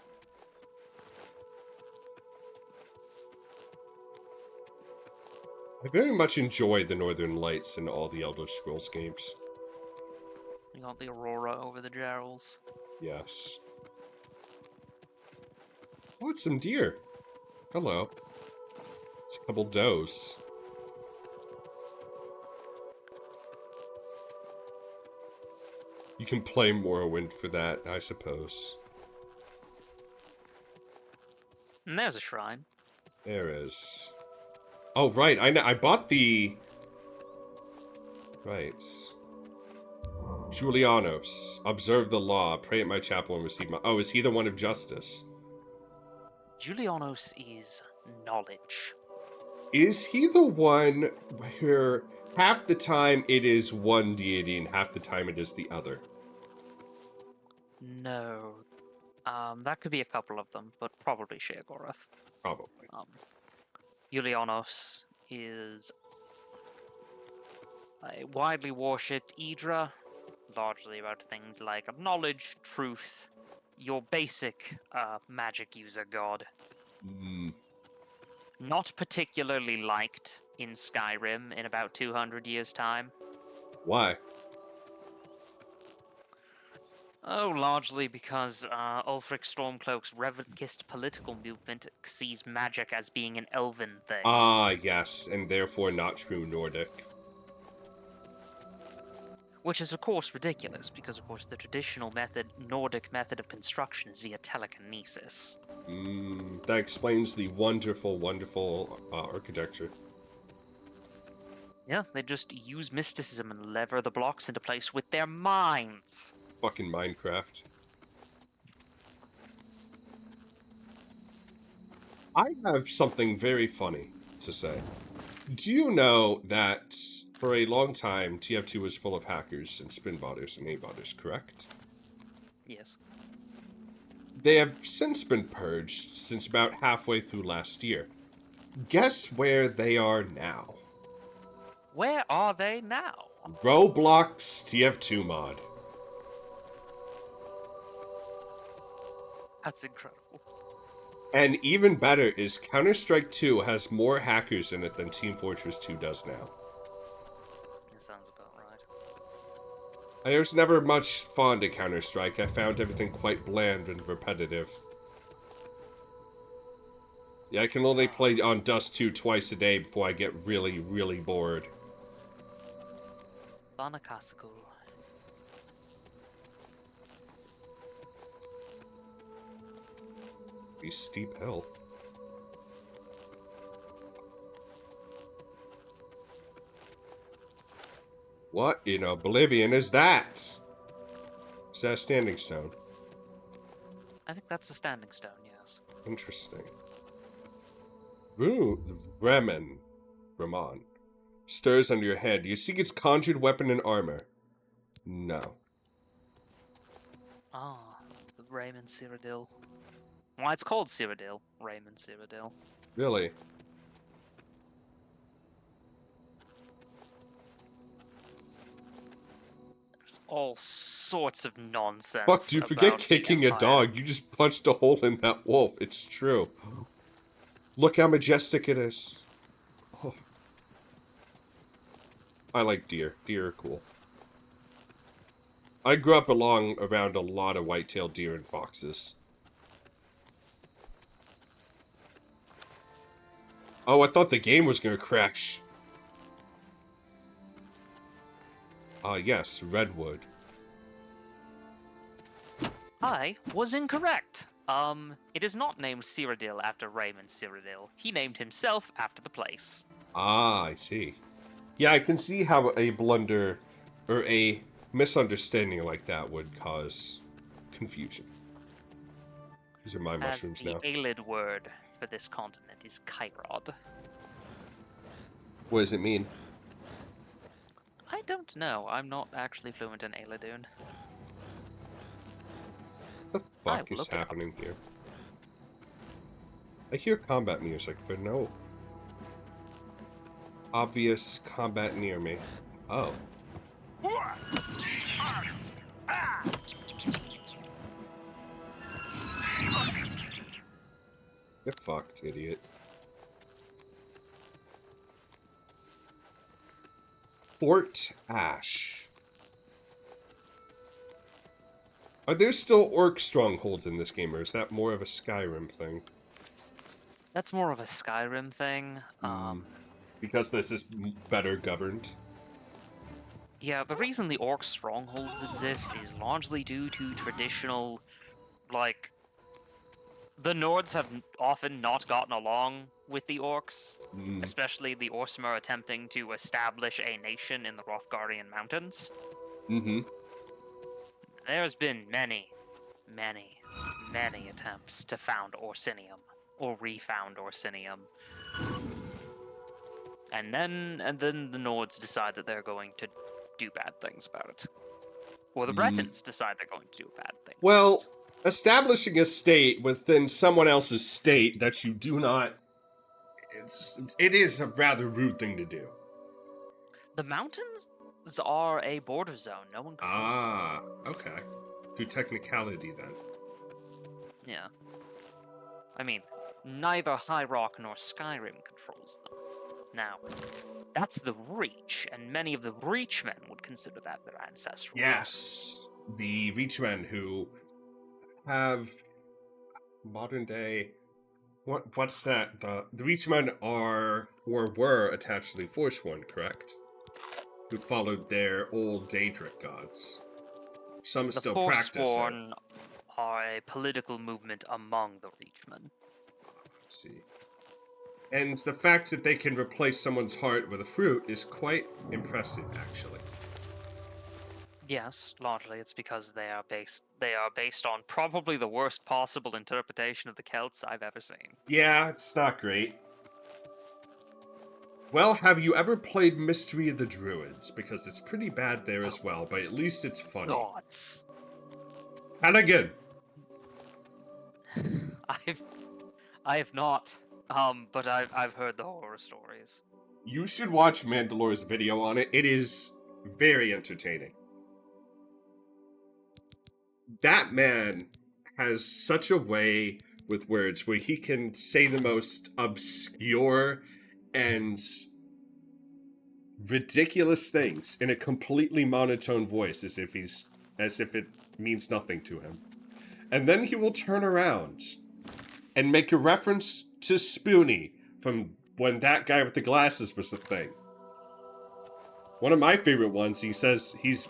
I very much enjoy the Northern Lights in all the Elder Scrolls games. You got the Aurora over the Gerals. Yes. Oh, it's some deer. Hello. It's a couple does. You can play Morrowind for that, I suppose. And there's a shrine. There is. Oh, right. I bought the... Right. Julianos. Observe the law. Pray at my chapel and receive my... Oh, is he the one of justice? Julianos is knowledge. Is he the one where half the time it is one deity and half the time it is the other? No. That could be a couple of them, but probably Sheogorath. Probably. Julianos is a widely worshipped Idra, largely about things like knowledge, truth, your basic magic user god. Not particularly liked in Skyrim in about 200 years' time. Why? Oh, largely because Ulfric Stormcloak's Revanchist political movement sees magic as being an elven thing. Ah, yes, and therefore not true Nordic. Which is, of course, ridiculous, because, of course, the traditional method, Nordic method of construction is via telekinesis. That explains the wonderful, wonderful architecture. Yeah, they just use mysticism and lever the blocks into place with their minds. Fucking Minecraft. I have something very funny to say. Do you know that for a long time, TF2 was full of hackers and spin botters and A-botters, correct? Yes. They have since been purged since about halfway through last year. Guess where they are now? Where are they now? Roblox TF2 mod. That's incredible. And even better is Counter-Strike 2 has more hackers in it than Team Fortress 2 does now. That sounds about right. I was never much fond of Counter-Strike. I found everything quite bland and repetitive. Yeah, I can only play on Dust 2 twice a day before I get really, really bored. Banakasical. A steep hill. What in Oblivion is that? Is that a standing stone? I think that's a standing stone, yes. Interesting. Raman stirs under your head. You seek its conjured weapon and armor. No. Ah, the Raymond Cyrodiil. Why it's called Cyrodiil. Raymond Cyrodiil. Really? There's all sorts of nonsense. Fuck, do you forget about the kicking a Empire. dog? You just punched a hole in that wolf. It's true. Look how majestic it is. Oh. I like deer. Deer are cool. I grew up around a lot of white-tailed deer and foxes. Oh, I thought the game was gonna crash. Yes, redwood. I was incorrect. It is not named Cyrodiil after Raymond Cyrodiil. He named himself after the place. Ah, I see. Yeah, I can see how a blunder or a misunderstanding like that would cause confusion. These are my mushrooms As the now. Aelid word for this continent is Kairod. What does it mean? I don't know. I'm not actually fluent in Aeladune. What the fuck is happening here? I hear combat music, but no obvious combat near me. Oh. Get fucked, idiot. Fort Ash. Are there still orc strongholds in this game, or is that more of a Skyrim thing? That's more of a Skyrim thing. Because this is better governed? Yeah, the reason the orc strongholds exist is largely due to traditional, like, the Nords have often not gotten along with the orcs, especially the Orsimer attempting to establish a nation in the Rothgarian Mountains. There's been many, many, many attempts to found Orsinium, or refound Orsinium. And then the Nords decide that they're going to do bad things about it. Or the Bretons decide they're going to do bad things. Well, establishing a state within someone else's state that you do not... It is a rather rude thing to do. The mountains are a border zone. No one controls them. Okay. Through technicality, then. Yeah. I mean, neither High Rock nor Skyrim controls them. Now, that's the Reach, and many of the Reachmen would consider that their ancestral. Yes, the Reachmen who have modern day. What's that? The Reachmen are or were attached to the Forsworn, correct? who followed their old Daedric gods. Some The still practice it. Forsworn are a political movement among the Reachmen. Let's see. And the fact that they can replace someone's heart with a fruit is quite impressive, actually. Yes, largely it's because they are based on probably the worst possible interpretation of the Celts I've ever seen. Yeah, it's not great. Well, have you ever played Mystery of the Druids? Because it's pretty bad there as well, but at least it's funny. Gods. And again. I have not, but I've heard the horror stories. You should watch Mandalore's video on it. It is very entertaining. That man has such a way with words where he can say the most obscure and ridiculous things in a completely monotone voice as if it means nothing to him. And then he will turn around and make a reference to Spoonie from when that guy with the glasses was the thing. One of my favorite ones, he says he's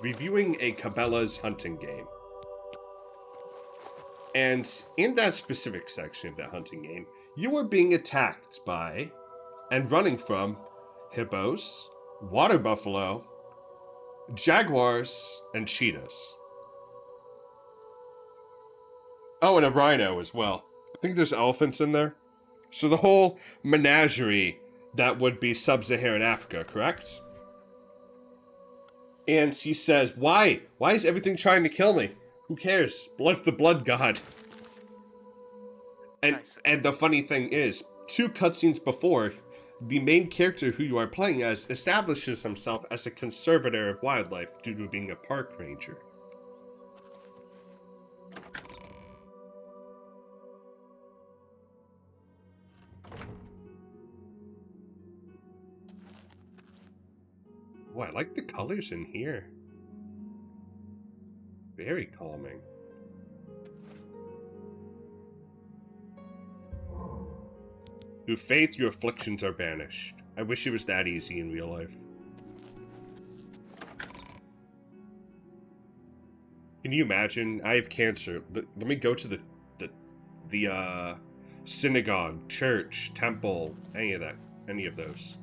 reviewing a Cabela's hunting game. And in that specific section of that hunting game, you were being attacked by and running from hippos, water buffalo, jaguars, and cheetahs. Oh, and a rhino as well. I think there's elephants in there. So the whole menagerie that would be sub-Saharan Africa, correct? And he says, why? Why is everything trying to kill me? Who cares? Blood's the blood god. And the funny thing is, 2 cutscenes before, the main character who you are playing as establishes himself as a conservator of wildlife due to being a park ranger. Oh, I like the colors in here. Very calming. Through faith, your afflictions are banished. I wish it was that easy in real life. Can you imagine? I have cancer. Let me go to the synagogue, church, temple, any of those.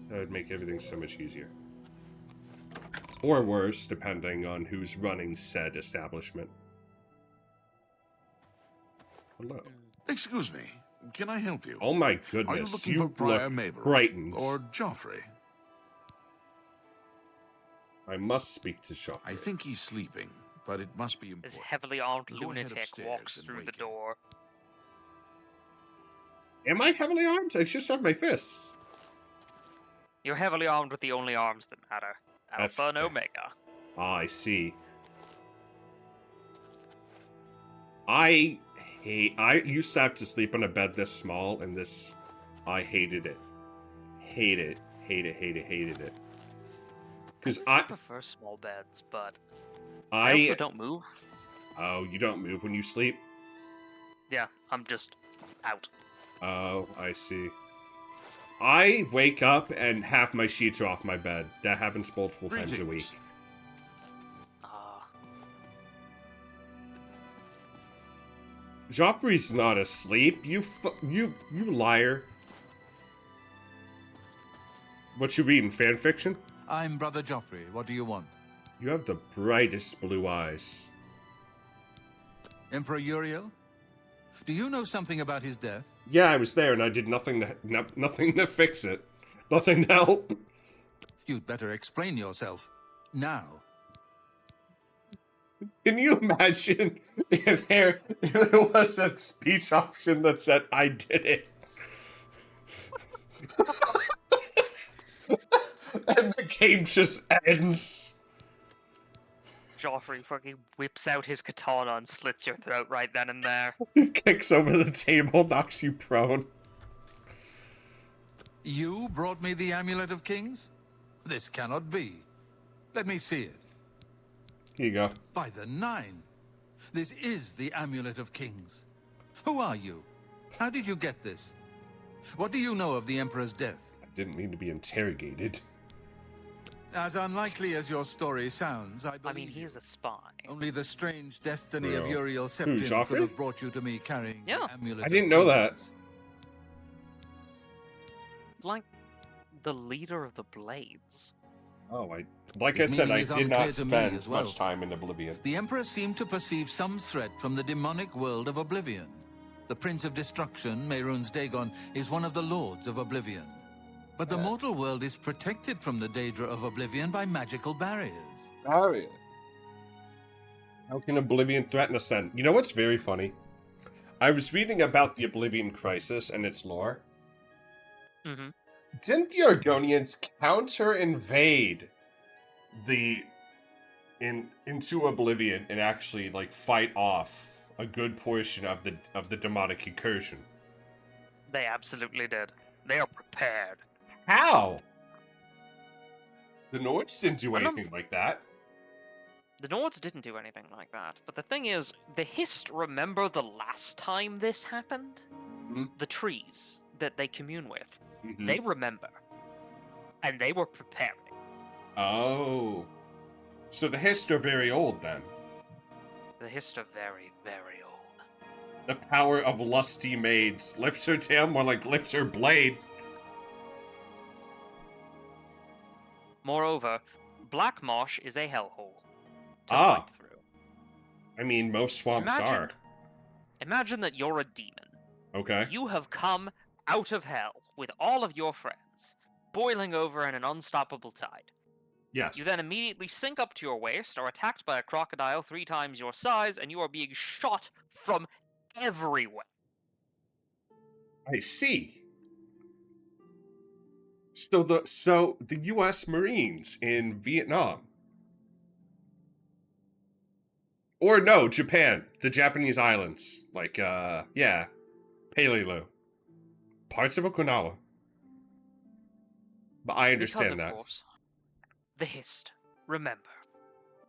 That would make everything so much easier. Or worse, depending on who's running said establishment. Hello. Excuse me, can I help you? Oh my goodness, Are you looking for Prior Mabel frightened. or Joffrey? I must speak to Joffrey. I think he's sleeping, but it must be important. This heavily armed Go ahead lunatic upstairs walks and through wake the him. door. Am I heavily armed? I just have my fists. You're heavily armed with the only arms that matter. That's Alpha and fair. Omega. Ah, I see. I used to have to sleep on a bed this small, and I hated it. Hated it. Because I prefer small beds, but I also don't move. Oh, you don't move when you sleep? Yeah, I'm just out. Oh, I see. I wake up and half my sheets are off my bed. That happens multiple times a week. Joffrey's not asleep. You liar. What you reading, fan fiction? I'm Brother Joffrey. What do you want? You have the brightest blue eyes. Emperor Uriel? Do you know something about his death? Yeah, I was there and I did nothing to fix it. Nothing to help. You'd better explain yourself. Now. Can you imagine if there was a speech option that said, I did it? And the game just ends. Joffrey fucking whips out his katana and slits your throat right then and there. Kicks over the table, knocks you prone. You brought me the Amulet of Kings? This cannot be. Let me see it. Here you go. By the Nine. This is the Amulet of Kings. Who are you? How did you get this? What do you know of the Emperor's death? didn't mean to be interrogated. As unlikely as your story sounds, I believe I mean, he is a spy. only the strange destiny Bro. of Uriel Septim could Joffrey? have brought you to me carrying Yeah. the amulet I of didn't know that. kings. Like, the leader of the Blades. Oh, like His I said, I meaning is did unclear not to me spend as well. much time in Oblivion. The Emperor seemed to perceive some threat from the demonic world of Oblivion. The Prince of Destruction, Mehrunes Dagon, is one of the Lords of Oblivion. But the mortal world is protected from the Daedra of Oblivion by magical barriers. Barrier. How can Oblivion threaten us then? You know what's very funny? I was reading about the Oblivion Crisis and its lore. Mm-hmm. Didn't the Argonians counter-invade into Oblivion and actually like fight off a good portion of the demonic incursion? They absolutely did. They are prepared. How? The Nords didn't do anything like that. The Nords didn't do anything like that. But the thing is, the Hist remember the last time this happened? Mm-hmm. The trees that they commune with. Mm-hmm. They remember. And they were preparing. Oh. So the Hist are very old then. The Hist are very, very old. The power of lusty maids lifts her tail more like lifts her blade. Moreover, Black Marsh is a hellhole to Ah. fight through. I mean, most swamps are. Imagine that you're a demon. Okay. You have come out of hell with all of your friends, boiling over in an unstoppable tide. Yes. You then immediately sink up to your waist, are attacked by a crocodile 3 times your size, and you are being shot from everywhere. I see. So the U.S. Marines in Vietnam, or no, Japan, the Japanese islands, like Paleolu, parts of Okinawa. But I understand because, of that. course, the Hist remember.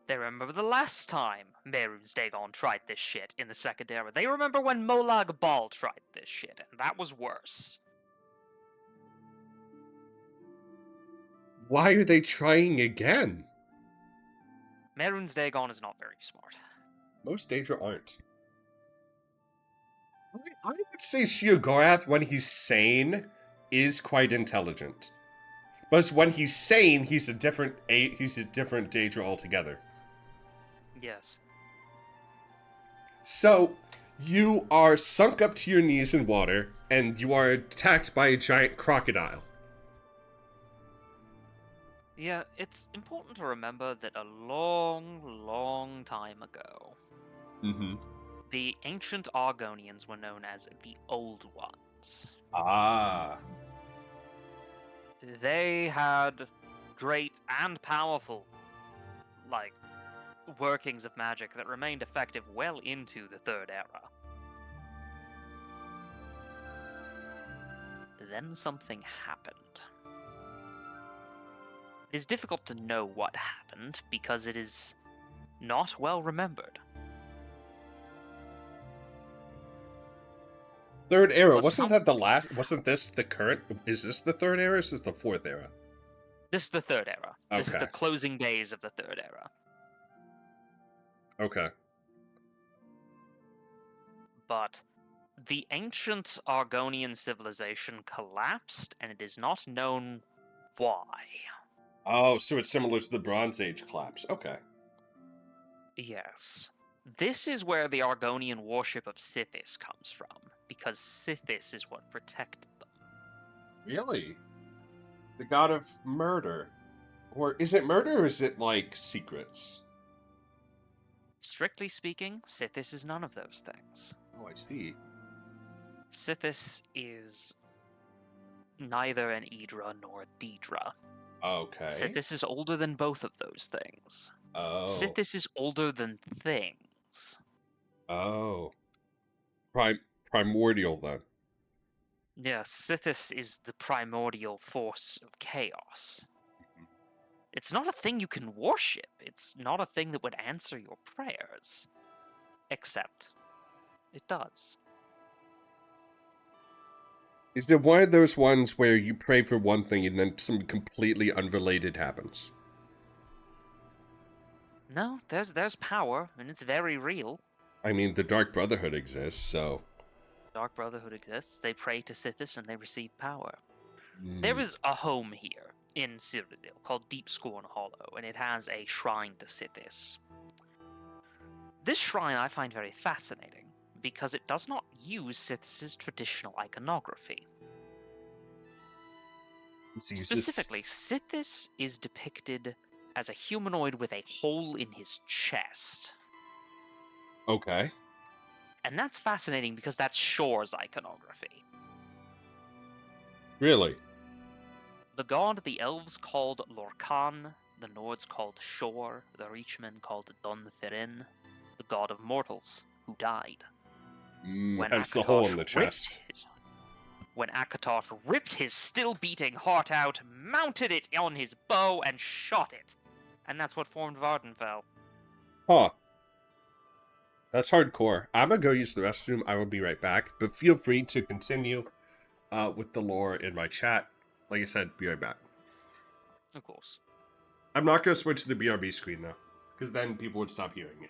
They remember the last time Mehrunes Dagon tried this shit in the Second Era. They remember when Molag Bal tried this shit, and that was worse. Why are they trying again? Mehrunes Dagon is not very smart. Most Daedra aren't. I would say Sheogorath, when he's sane, is quite intelligent. But when he's sane, he's a different Daedra altogether. Yes. So, you are sunk up to your knees in water, and you are attacked by a giant crocodile. Yeah, it's important to remember that a long, long time ago, the ancient Argonians were known as the Old Ones. Ah. They had great and powerful, workings of magic that remained effective well into the Third Era. Then something happened. It is difficult to know what happened because it is not well remembered. Third Era, Well, wasn't this the current? Is this the Third Era or is this the Fourth Era? This is the Third Era. This is Okay. the closing days of the Third Era. Okay. But the ancient Argonian civilization collapsed, and it is not known why. Oh, so it's similar to the Bronze Age collapse. Okay. Yes. This is where the Argonian worship of Sithis comes from, because Sithis is what protected them. Really? The god of murder. Or is it murder or is it like secrets? Strictly speaking, Sithis is none of those things. Oh, I see. Sithis is neither an Idra nor a Daedra. Okay. Sithis is older than both of those things. Oh. Sithis is older than things. Oh. Primordial then. Yes, Sithis is the primordial force of chaos. It's not a thing you can worship. It's not a thing that would answer your prayers. Except, it does. Is it one of those ones where you pray for one thing and then something completely unrelated happens? No, there's power, and it's very real. I mean, the Dark Brotherhood exists, so... Dark Brotherhood exists. They pray to Sithis and they receive power. There is a home here in Cyrodiil called Deep Scorn Hollow, and it has a shrine to Sithis. This shrine I find very fascinating because it does not use Sithis' traditional iconography. Specifically, Sithis is depicted as a humanoid with a hole in his chest. Okay. And that's fascinating because that's Shore's iconography. Really? The god the elves called Lorcan, the Nords called Shore, the Reachmen called Dunferin, the god of mortals who died. Hence the hole in the chest. When Akatosh ripped his still-beating heart out, mounted it on his bow, and shot it. And that's what formed Vardenfell. Huh. That's hardcore. I'm gonna go use the restroom. I will be right back. But feel free to continue with the lore in my chat. Like I said, be right back. Of course. I'm not gonna switch to the BRB screen, though. Because then people would stop hearing it.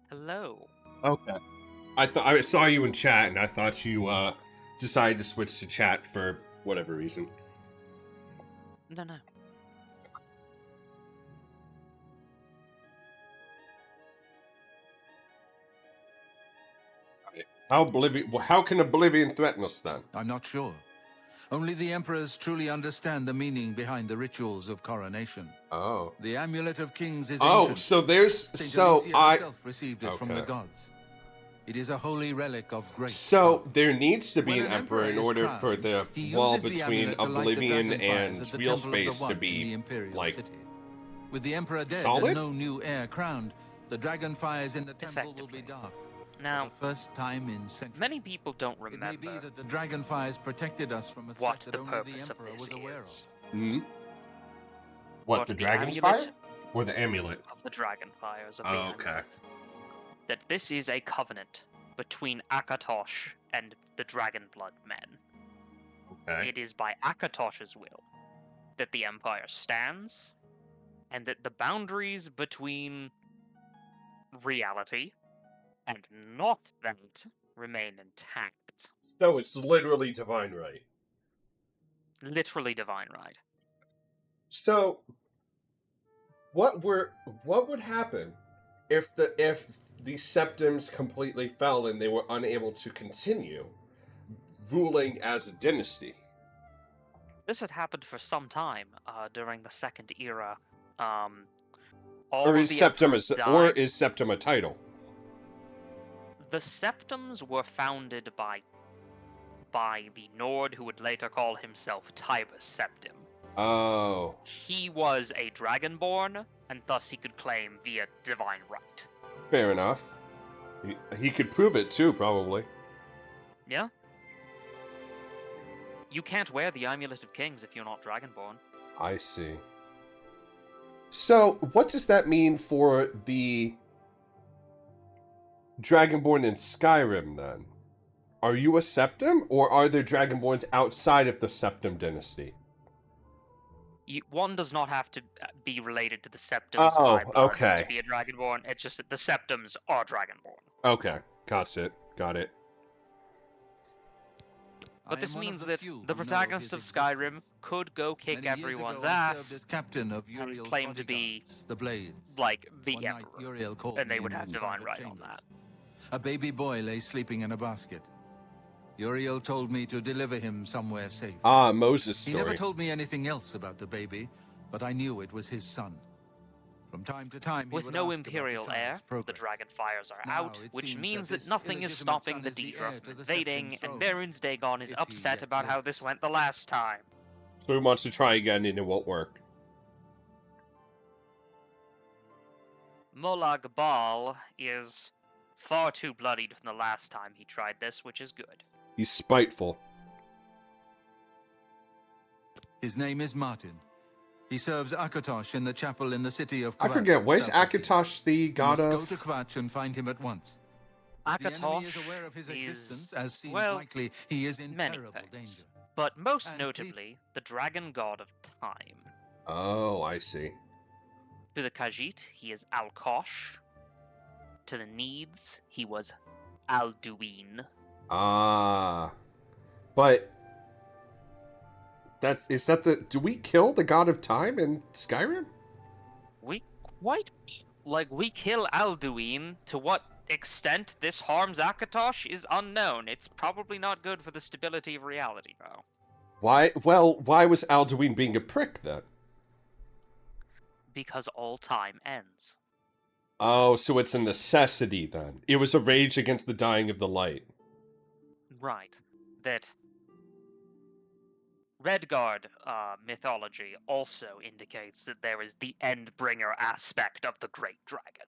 Hello. Okay. I saw you in chat, and I thought you decided to switch to chat for whatever reason. No. How can Oblivion threaten us then? I'm not sure. Only the emperors truly understand the meaning behind the rituals of coronation. Oh. The Amulet of Kings is Oh, ancient. so there's Saint Alicia herself received it from the Okay. gods. It is a holy relic of great So power. there needs to be When an emperor in is order crowned, for the he wall uses the between amulet to light the Oblivion dragon fires and at the real Temple of the space to One in the be Imperial like City. With the emperor dead solid? and no new heir crowned, the dragon fires in the temple will be dark. Now, For the first time in centuries. many people don't It may be remember that the dragon fires protected us from a threat what that the only purpose the of emperor this was aware of. is. Hmm? What, the the dragon's amulet? fire? Or the amulet? Of the dragon fires of the Oh, okay. amulet. That this is a covenant between Akatosh and the Dragonblood men. Okay. It is by Akatosh's will that the Empire stands, and that the boundaries between reality and not that remain intact. So it's literally divine right. Literally divine right. So what would happen if the septums completely fell and they were unable to continue ruling as a dynasty? This had happened for some time during the Second Era. Or is septum a title? The Septums were founded by the Nord, who would later call himself Tibus Septim. Oh. He was a Dragonborn, and thus he could claim via divine right. Fair enough. He could prove it too, probably. Yeah? You can't wear the Amulet of Kings if you're not Dragonborn. I see. So, what does that mean for the Dragonborn in Skyrim, then? Are you a Septim, or are there Dragonborns outside of the Septim dynasty? One does not have to be related to the Septums by blood okay. to be a Dragonborn. It's just that the Septums are Dragonborn. Okay, got it. But this means that the protagonist of Skyrim could go kick everyone's ass captain of and claim to be the Blade. Like the Emperor, and they would have divine right on that. A baby boy lay sleeping in a basket. Uriel told me to deliver him somewhere safe. Ah, Moses' story. He never told me anything else about the baby, but I knew it was his son. From time to time, with no Imperial heir, the dragon fires are out, which means that nothing is stopping the Daedra from invading, and Berun's Dagon is upset about how this went the last time. So he wants to try again, and it won't work. Molag Bal is far too bloodied from the last time he tried this, which is good. He's spiteful. His name is Martin. He serves Akatosh in the chapel in the city of I Kvatch, forget, where's south of Akatosh the god you of... must go to Kvatch and find him at once. The enemy is aware of his existence, as seems likely he is in terrible danger. But most notably, the dragon god of time. Oh, I see. To the Khajiit, he is Alkosh. To the Needs, he was Alduin. Ah. But... do we kill the god of time in Skyrim? We kill Alduin. To what extent this harms Akatosh is unknown. It's probably not good for the stability of reality, though. Why was Alduin being a prick, then? Because all time ends. Oh, so it's a necessity, then. It was a rage against the dying of the light. Right. That Redguard mythology also indicates that there is the Endbringer aspect of the Great Dragon,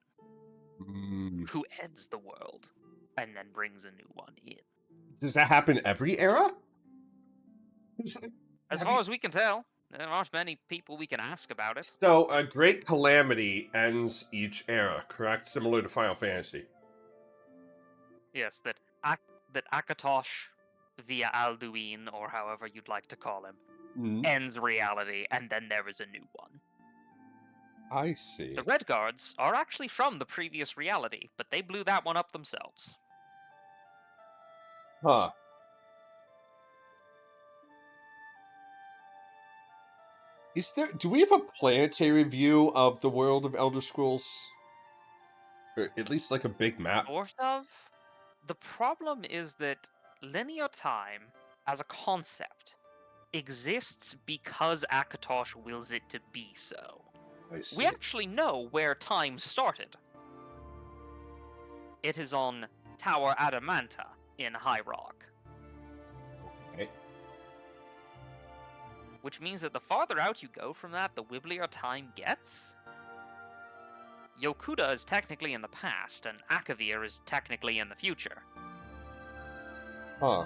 who ends the world, and then brings a new one in. Does that happen every era? As far as we can tell, there aren't many people we can ask about it. So, a great calamity ends each era, correct? Similar to Final Fantasy. Yes, that Akatosh, via Alduin, or however you'd like to call him, ends reality, and then there is a new one. I see. The Red Guards are actually from the previous reality, but they blew that one up themselves. Huh. Do we have a planetary view of the world of Elder Scrolls? Or at least like a big map? Sort of. The problem is that linear time, as a concept, exists because Akatosh wills it to be so. I see. We actually know where time started. It is on Tower Adamanta in High Rock. Okay. Which means that the farther out you go from that, the wibblier time gets. Yokuda is technically in the past, and Akavir is technically in the future. Huh.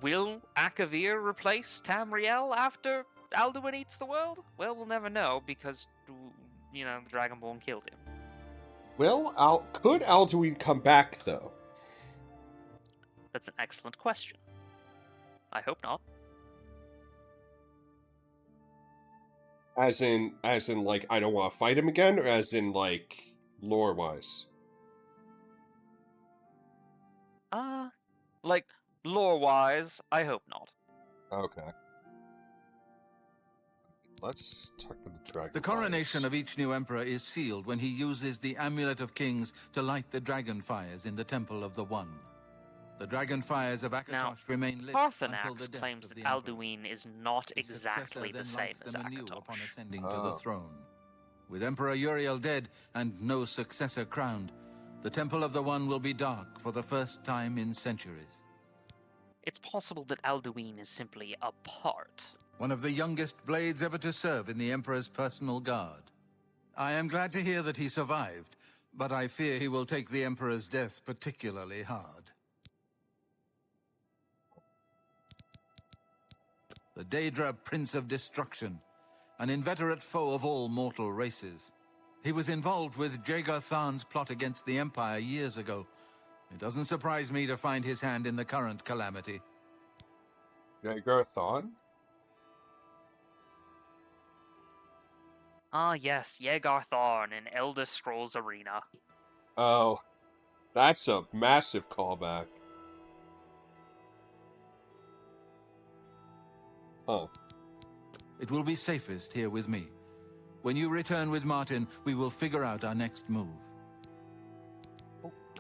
Will Akavir replace Tamriel after Alduin eats the world? Well, we'll never know, because, the Dragonborn killed him. Could Alduin come back, though? That's an excellent question. I hope not. As in, like, I don't want to fight him again, or as in, like, lore-wise? Like, lore-wise, I hope not. Okay. Let's talk to the dragon. The coronation of each new emperor is sealed when he uses the Amulet of Kings to light the dragon fires in the Temple of the One. The dragon fires of Akatosh remain lit until the Parthenax death claims of that the emperor. Alduin is not His exactly successor the then same lights as them anew upon Akatosh. ascending to the throne. With Emperor Uriel dead and no successor crowned, the Temple of the One will be dark for the first time in centuries. It's possible that Alduin is simply a part. One of the youngest blades ever to serve in the Emperor's personal guard. I am glad to hear that he survived, but I fear he will take the Emperor's death particularly hard. The Daedra Prince of Destruction, an inveterate foe of all mortal races. He was involved with Jagar Tharn's plot against the Empire years ago. It doesn't surprise me to find his hand in the current calamity. Jagar Tharn? Ah yes, Jagar Tharn in Elder Scrolls Arena. Oh, that's a massive callback. Huh. It will be safest here with me. When you return with Martin, we will figure out our next move.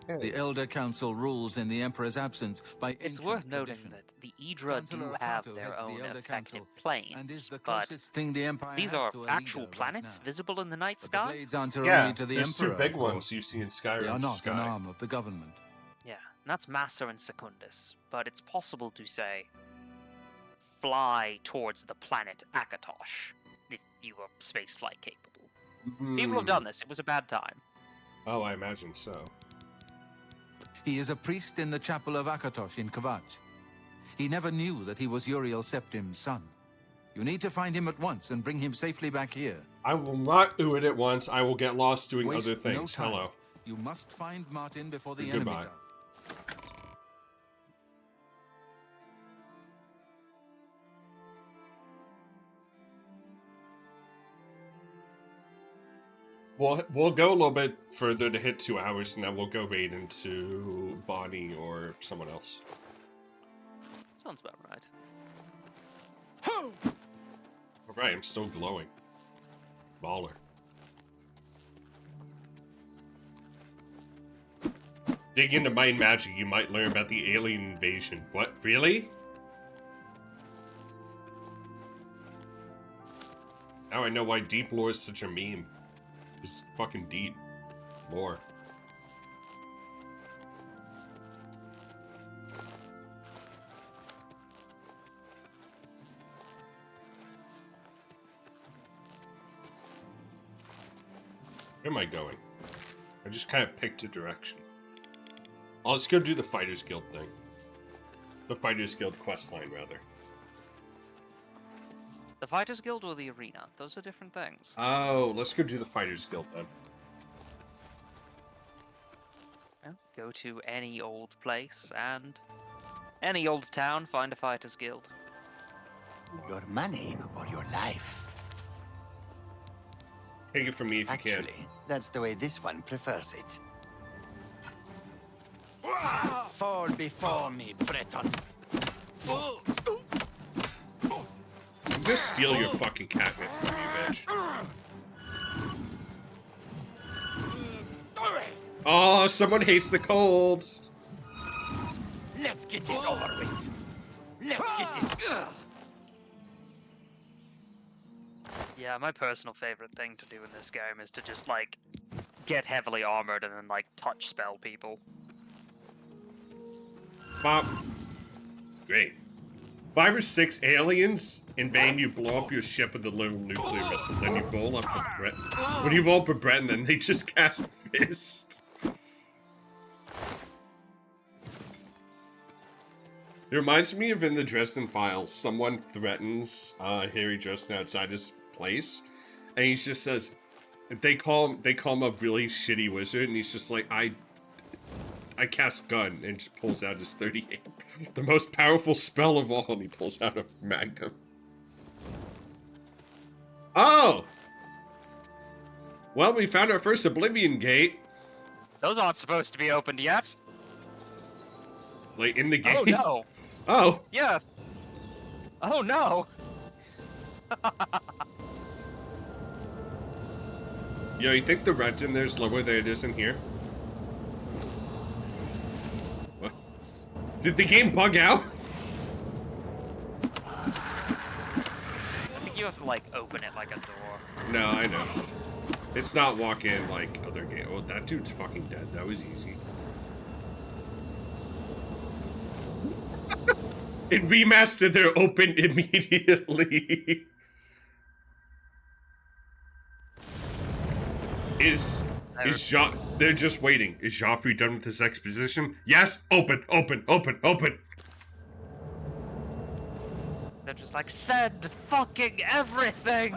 Okay. The Elder Council rules in the Emperor's absence by It's ancient worth noting tradition. that the Idra do Chancellor have Akato their heads the own Elder affected Council and planes, is the but closest thing the Empire these has are to a actual leader right planets now. visible in the night But the sky? blades answer Yeah, only to the there's Emperor, two big of course. ones you see in They Skyrim are not sky. an arm of the government. Yeah, and that's Massa and Secundus, but it's possible to, say, fly towards the planet Akatosh, if you were spaceflight capable. People have done this, it was a bad time. Oh, I imagine so. He is a priest in the chapel of Akatosh in Kvatch. He never knew that he was Uriel Septim's son. You need to find him at once and bring him safely back here. I will not do it at once. I will get lost doing Waste other things. no time. Hello. You must find Martin before the Goodbye. enemy does. We'll go a little bit further to hit 2 hours, and then we'll go raid into Bonnie or someone else. Sounds about right. Alright, I'm still glowing. Baller. Dig into mind magic, you might learn about the alien invasion. What, really? Now I know why deep lore is such a meme. It's fucking deep lore. Where am I going? I just kind of picked a direction. Oh, let's go do the Fighters Guild thing. The Fighters Guild questline, rather. The Fighters Guild or the Arena? Those are different things. Oh, let's go do the Fighters Guild then. Well, go to any old place and any old town, find a Fighters Guild. Your money or your life. Take it from me if you can. Actually, that's the way this one prefers it. Fall before me, Breton. I'm gonna steal your fucking catnip from you, bitch. Oh, someone hates the colds. Let's get this over with. Let's get this. Yeah, my personal favorite thing to do in this game is to just, like, get heavily armored and then, like, touch spell people. Pop. Great. 5 or 6 aliens invade you, blow up your ship with a little nuclear missile. Then you roll up a Brett. When you roll up a Brett, and then they just cast Fist. It reminds me of in the Dresden Files, someone threatens Harry Dresden outside his place, and he just says, they call him a really shitty wizard, and he's just like, I cast gun, and just pulls out his 38. The most powerful spell of all, and he pulls out a magnum. Oh! Well, we found our first Oblivion gate. Those aren't supposed to be opened yet. Like, in the game? Oh, no. Oh! Yes. Oh, no. Yo, you think the rent in there's lower than it is in here? What? Did the game bug out? I think you have to, like, open it like a door. No, I know. It's not walk in like other games. Oh, that dude's fucking dead. That was easy. In remastered, they're open immediately. Is Jean? They're just waiting. Is Joffrey done with his exposition? Yes. Open. Open. Open. Open. They're just like, send fucking everything.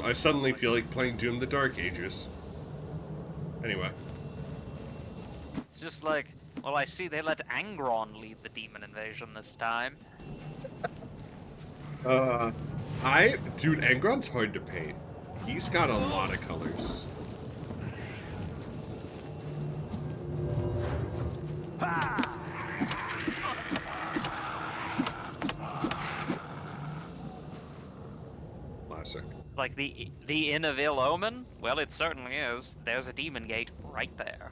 I suddenly feel like playing Doom: The Dark Ages. Anyway. It's just like, well, I see they let Angron lead the demon invasion this time. Dude, Angron's hard to paint. He's got a lot of colors. Classic. Like the Inn of Ill Omen? Well, it certainly is. There's a demon gate right there.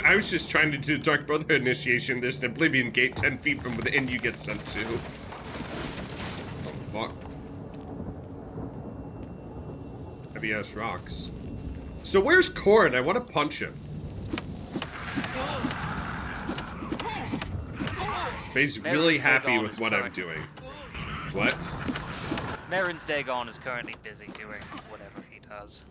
I was just trying to do Dark Brotherhood initiation. There's an Oblivion gate 10 feet from the inn you get sent to. Oh, fuck. Heavy ass rocks. So where's Corn? I want to punch him. But he's really happy with what I'm doing. What? Marin's Dagon is currently busy doing whatever he does.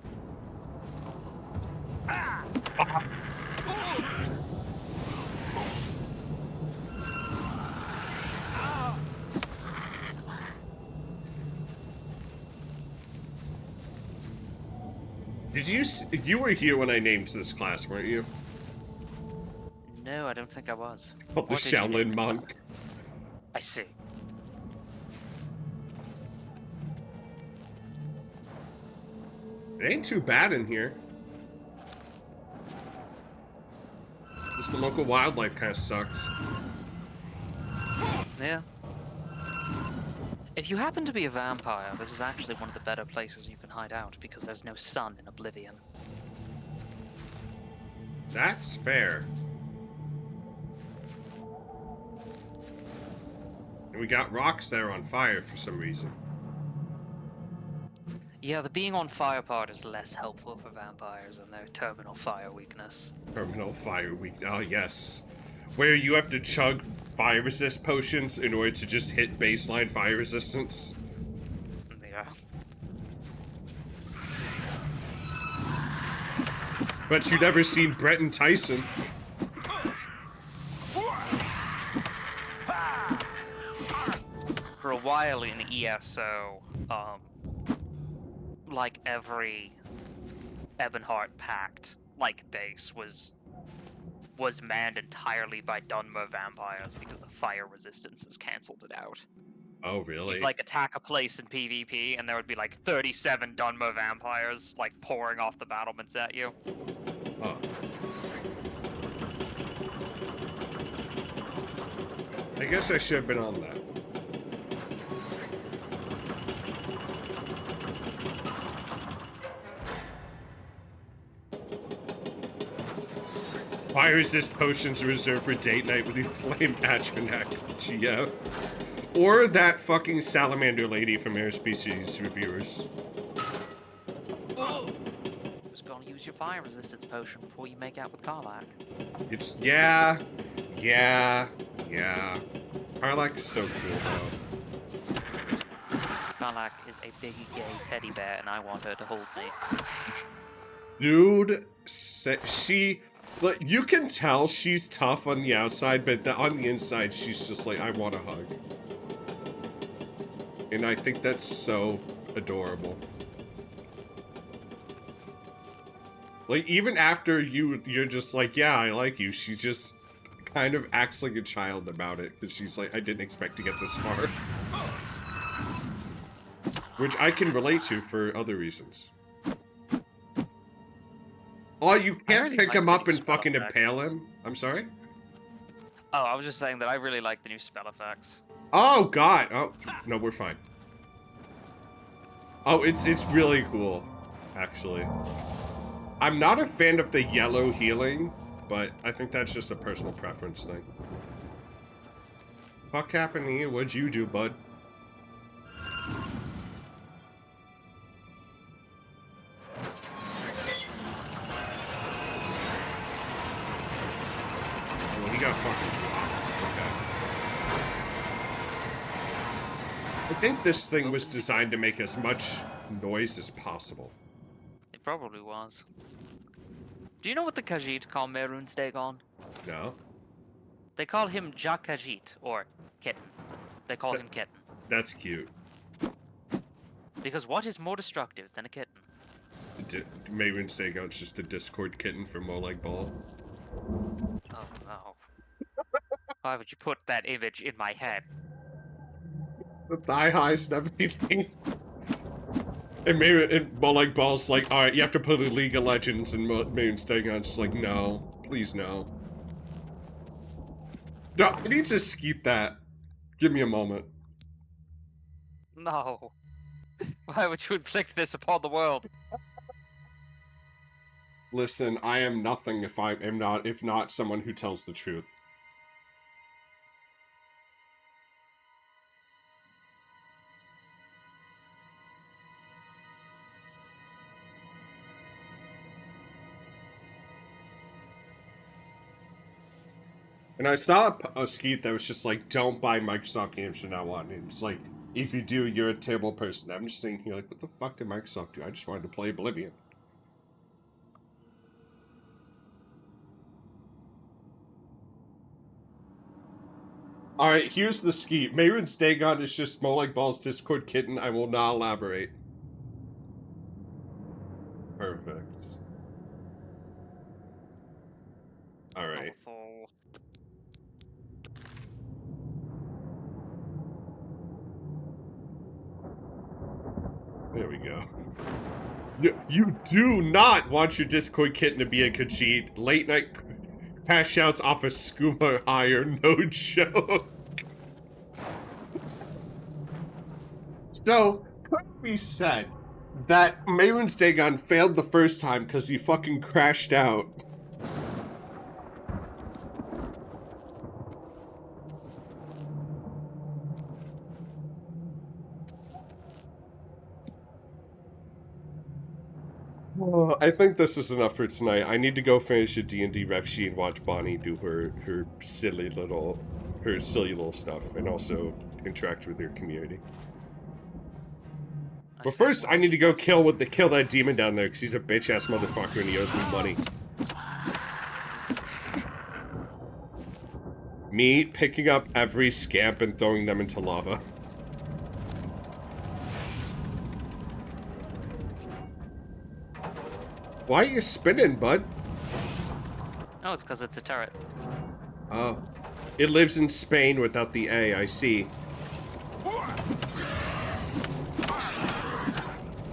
You were here when I named this class, weren't you? No, I don't think I was. Called the What did you name Shaolin the Monk. class? I see. It ain't too bad in here. Just the local wildlife kind of sucks. Yeah. If you happen to be a vampire, this is actually one of the better places you can hide out because there's no sun in Oblivion. That's fair. And we got rocks that are on fire for some reason. Yeah, the being on fire part is less helpful for vampires and their terminal fire weakness. Terminal fire weak. Oh, yes. Where you have to chug fire resist potions in order to just hit baseline fire resistance. Yeah. But you never seen Bretton Tyson. For a while in ESO, like every Ebonheart Pact, like base was was manned entirely by Dunmer vampires because the fire resistance has cancelled it out. Oh, really? You'd like attack a place in PvP, and there would be like 37 Dunmer vampires like pouring off the battlements at you. Oh. I guess I should have been on that. Why is this potions reserved for date night with the Flame Atronac GF? Or that fucking salamander lady from Air Species Reviewers. Just gonna use your fire resistance potion before you make out with Karlak. It's, yeah. Karlak's so cool, though. Karlak is a big gay teddy bear, and I want her to hold me. Dude, she... Like, you can tell she's tough on the outside, but on the inside, she's just like, I want a hug. And I think that's so adorable. Like, even after you're just like, yeah, I like you, she just kind of acts like a child about it. Because she's like, I didn't expect to get this far. Which I can relate to for other reasons. Oh, you can't pick him up and fucking impale him? I'm sorry? Oh, I was just saying that I really like the new spell effects. Oh, God. Oh, no, we're fine. Oh, it's really cool, actually. I'm not a fan of the yellow healing, but I think that's just a personal preference thing. Fuck happened to you? What'd you do, bud? Oh, he got fucking blocked. Okay. I think this thing was designed to make as much noise as possible. It probably was. Do you know what the Khajiit call Mehrunes Dagon? No? They call him Ja Khajiit, or Kitten. They call him Kitten. That's cute. Because what is more destructive than a kitten? Mehrunes Dagon's just a Discord kitten for Molag Bal. Oh no. Why would you put that image in my head? The thigh highs and everything. And Molag Bal's like, alright, you have to put a League of Legends, and Mehrunes Dagon's just like, no. Please, no. No, I need to skeet that. Give me a moment. No. Why would you inflict this upon the world? Listen, I am nothing if not someone who tells the truth. And I saw a skeet that was just like, don't buy Microsoft games from now on. And it's like, if you do, you're a terrible person. I'm just sitting here like, what the fuck did Microsoft do? I just wanted to play Oblivion. Alright, here's the skeet. Mehrunes Dagon is just Molag Bal's Discord kitten. I will not elaborate. Perfect. Alright. There we go. You do not want your Discord kitten to be a Khajiit. Late night pass shouts off a scuba hire, no joke. So, could it be said that Mehrunes Dagon failed the first time because he fucking crashed out? I think this is enough for tonight. I need to go finish a D&D rev sheet and watch Bonnie do her silly little stuff, and also interact with her community. But first, I need to go kill that demon down there, because he's a bitch-ass motherfucker and he owes me money. Me picking up every scamp and throwing them into lava. Why are you spinning, bud? No, it's because it's a turret. Oh. It lives in Spain without the A, I see.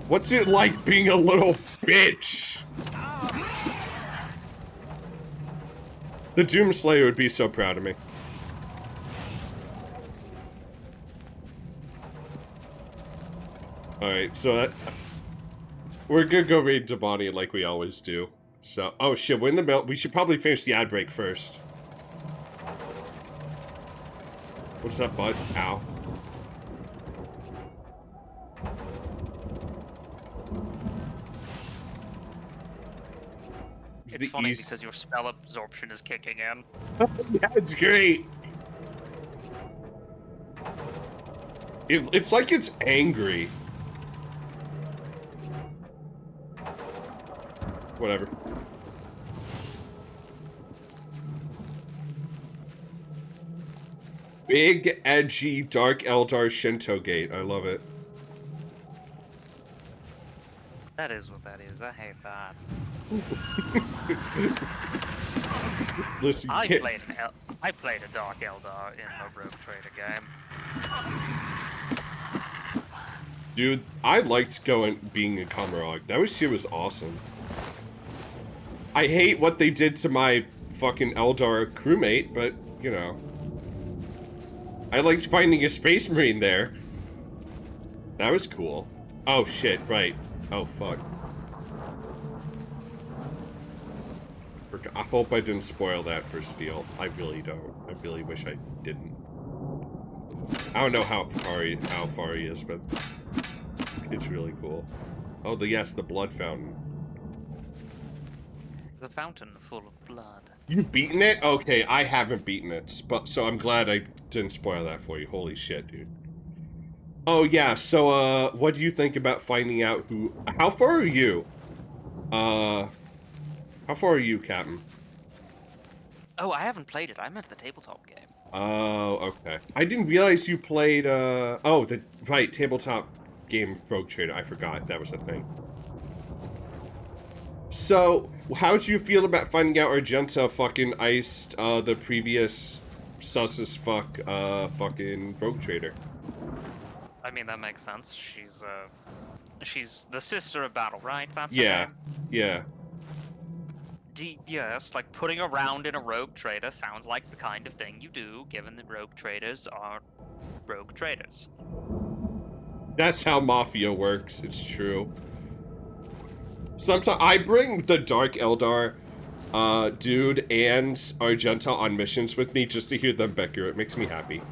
What's it like being a little bitch? The Doomslayer would be so proud of me. Alright, so that... We're gonna go raid Dabani like we always do. So, oh shit, we're in the middle. We should probably finish the ad break first. What's up, bud? Ow. It's funny because your spell absorption is kicking in. Yeah, it's great. It's like it's angry. Whatever. Big, edgy, dark Eldar Shinto gate. I love it. That is what that is. I hate that. Listen, I played a Dark Eldar in a Rogue Trader game. Dude, I liked being a Kamarog. That shit was awesome. I hate what they did to my fucking Eldar crewmate, but, you know. I liked finding a Space Marine there. That was cool. Oh shit, right. Oh fuck. I hope I didn't spoil that for Steel. I really don't. I really wish I didn't. I don't know how far he is, but it's really cool. Oh, yes, the blood fountain. The fountain full of blood. You've beaten it? Okay, I haven't beaten it, but so I'm glad I didn't spoil that for you. Holy shit, dude. Oh yeah, so what do you think about finding out who? How far are you? How far are you, Captain? Oh, I haven't played it. I meant the tabletop game. Oh, okay. I didn't realize you played, oh, right, tabletop game Rogue Trader. I forgot that was a thing. So, how did you feel about finding out Argenta fucking iced, the previous sus as fuck, fucking Rogue Trader? I mean, that makes sense. She's the sister of Battle, right? That's her Yeah, name? yeah. Yes, like putting around in a rogue trader sounds like the kind of thing you do, given that rogue traders are rogue traders. That's how Mafia works, it's true. Sometimes I bring the Dark Eldar dude and Argenta on missions with me just to hear them bicker. It makes me happy.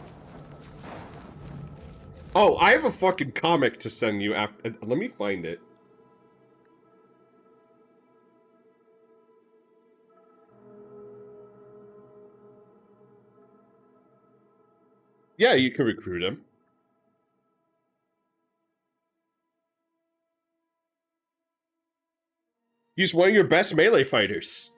Oh, I have a fucking comic to send you after. Let me find it. Yeah, you can recruit him. He's one of your best melee fighters.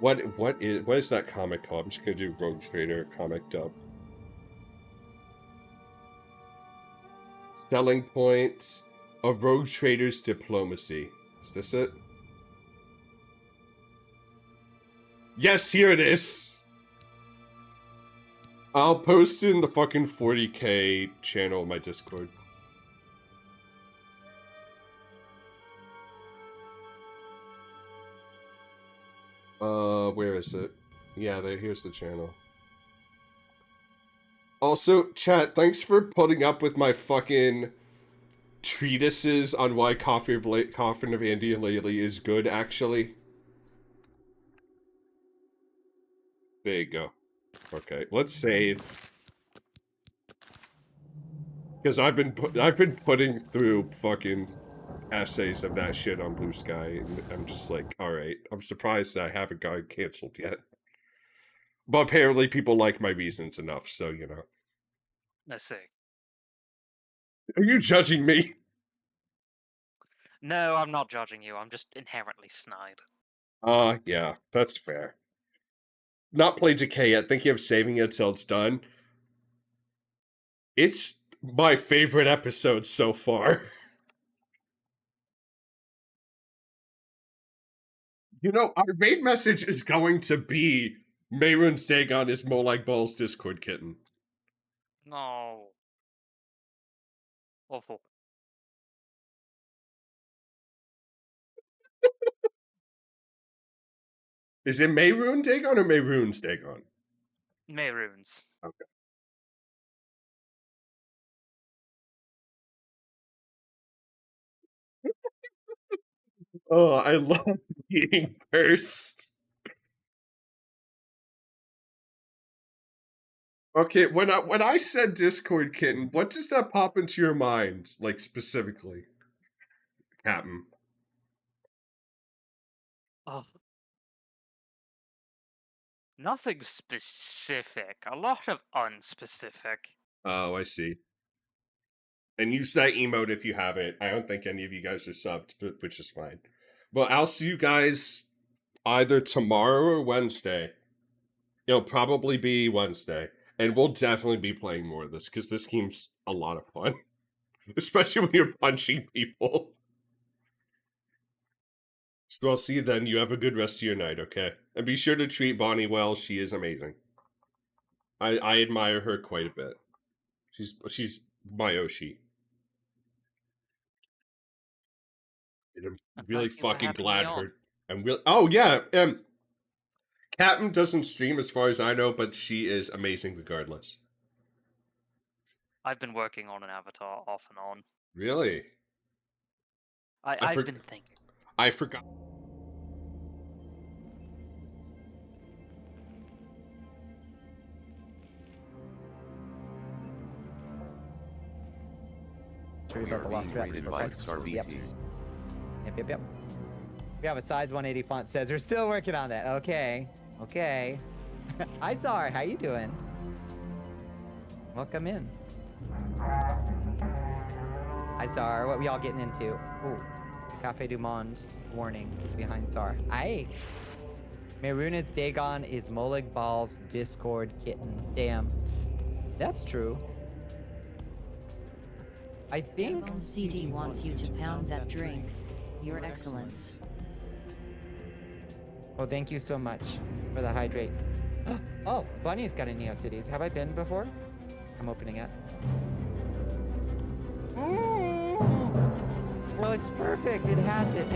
What is that comic called? I'm just gonna do Rogue Trader comic dub. Selling points of Rogue Trader's diplomacy. Is this it? Yes, here it is. I'll post it in the fucking 40K channel on my Discord. Where is it? Yeah, here's the channel. Also, chat, thanks for putting up with my fucking treatises on why Coffin of Andy and Laylee is good, actually. There you go. Okay, let's save. Because I've been putting through fucking essays of that shit on Blue Sky, and I'm just like, alright, I'm surprised that I haven't gotten canceled yet. But apparently people like my reasons enough, so, you know. Let's see. Are you judging me? No, I'm not judging you. I'm just inherently snide. Yeah, that's fair. Not played Decay yet, thinking of saving it till it's done. It's my favorite episode so far. You know, our main message is going to be Mayrune's Dagon is more like Ball's Discord kitten. No. Awful. Is it Mayrune Dagon or Mayrune's Dagon? Mayrunes. Okay. Oh, I love being cursed. Okay, when I said Discord kitten, what does that pop into your mind, like specifically, Captain? Oh. Nothing specific. A lot of unspecific. Oh, I see. And use that emote if you have it. I don't think any of you guys are subbed, but which is fine. Well, I'll see you guys either tomorrow or Wednesday. It'll probably be Wednesday. And we'll definitely be playing more of this, because this game's a lot of fun. Especially when you're punching people. So I'll see you then. You have a good rest of your night, okay? And be sure to treat Bonnie well. She is amazing. I admire her quite a bit. She's my Oshi. And I'm really fucking glad her. I'm really. Oh yeah. Captain doesn't stream as far as I know, but she is amazing regardless. I've been working on an avatar off and on. Really? I've been thinking. I forgot. Sure about the lost rep. Yep. Yep. We have a size 180 font says we're still working on that. Okay. Hi, Zar. How you doing? Welcome in. Hi, Zar. What we all getting into? Ooh. The Cafe du Monde warning is behind Zar. Aye. Mayrune's Dagon is Molag Bal's Discord kitten. Damn. That's true. I think CD wants you to pound that drink. Your Excellence. Well, thank you so much for the hydrate. Oh, Bunny's got a Neocities. Have I been before? I'm opening it. Oh, it's perfect. It has it.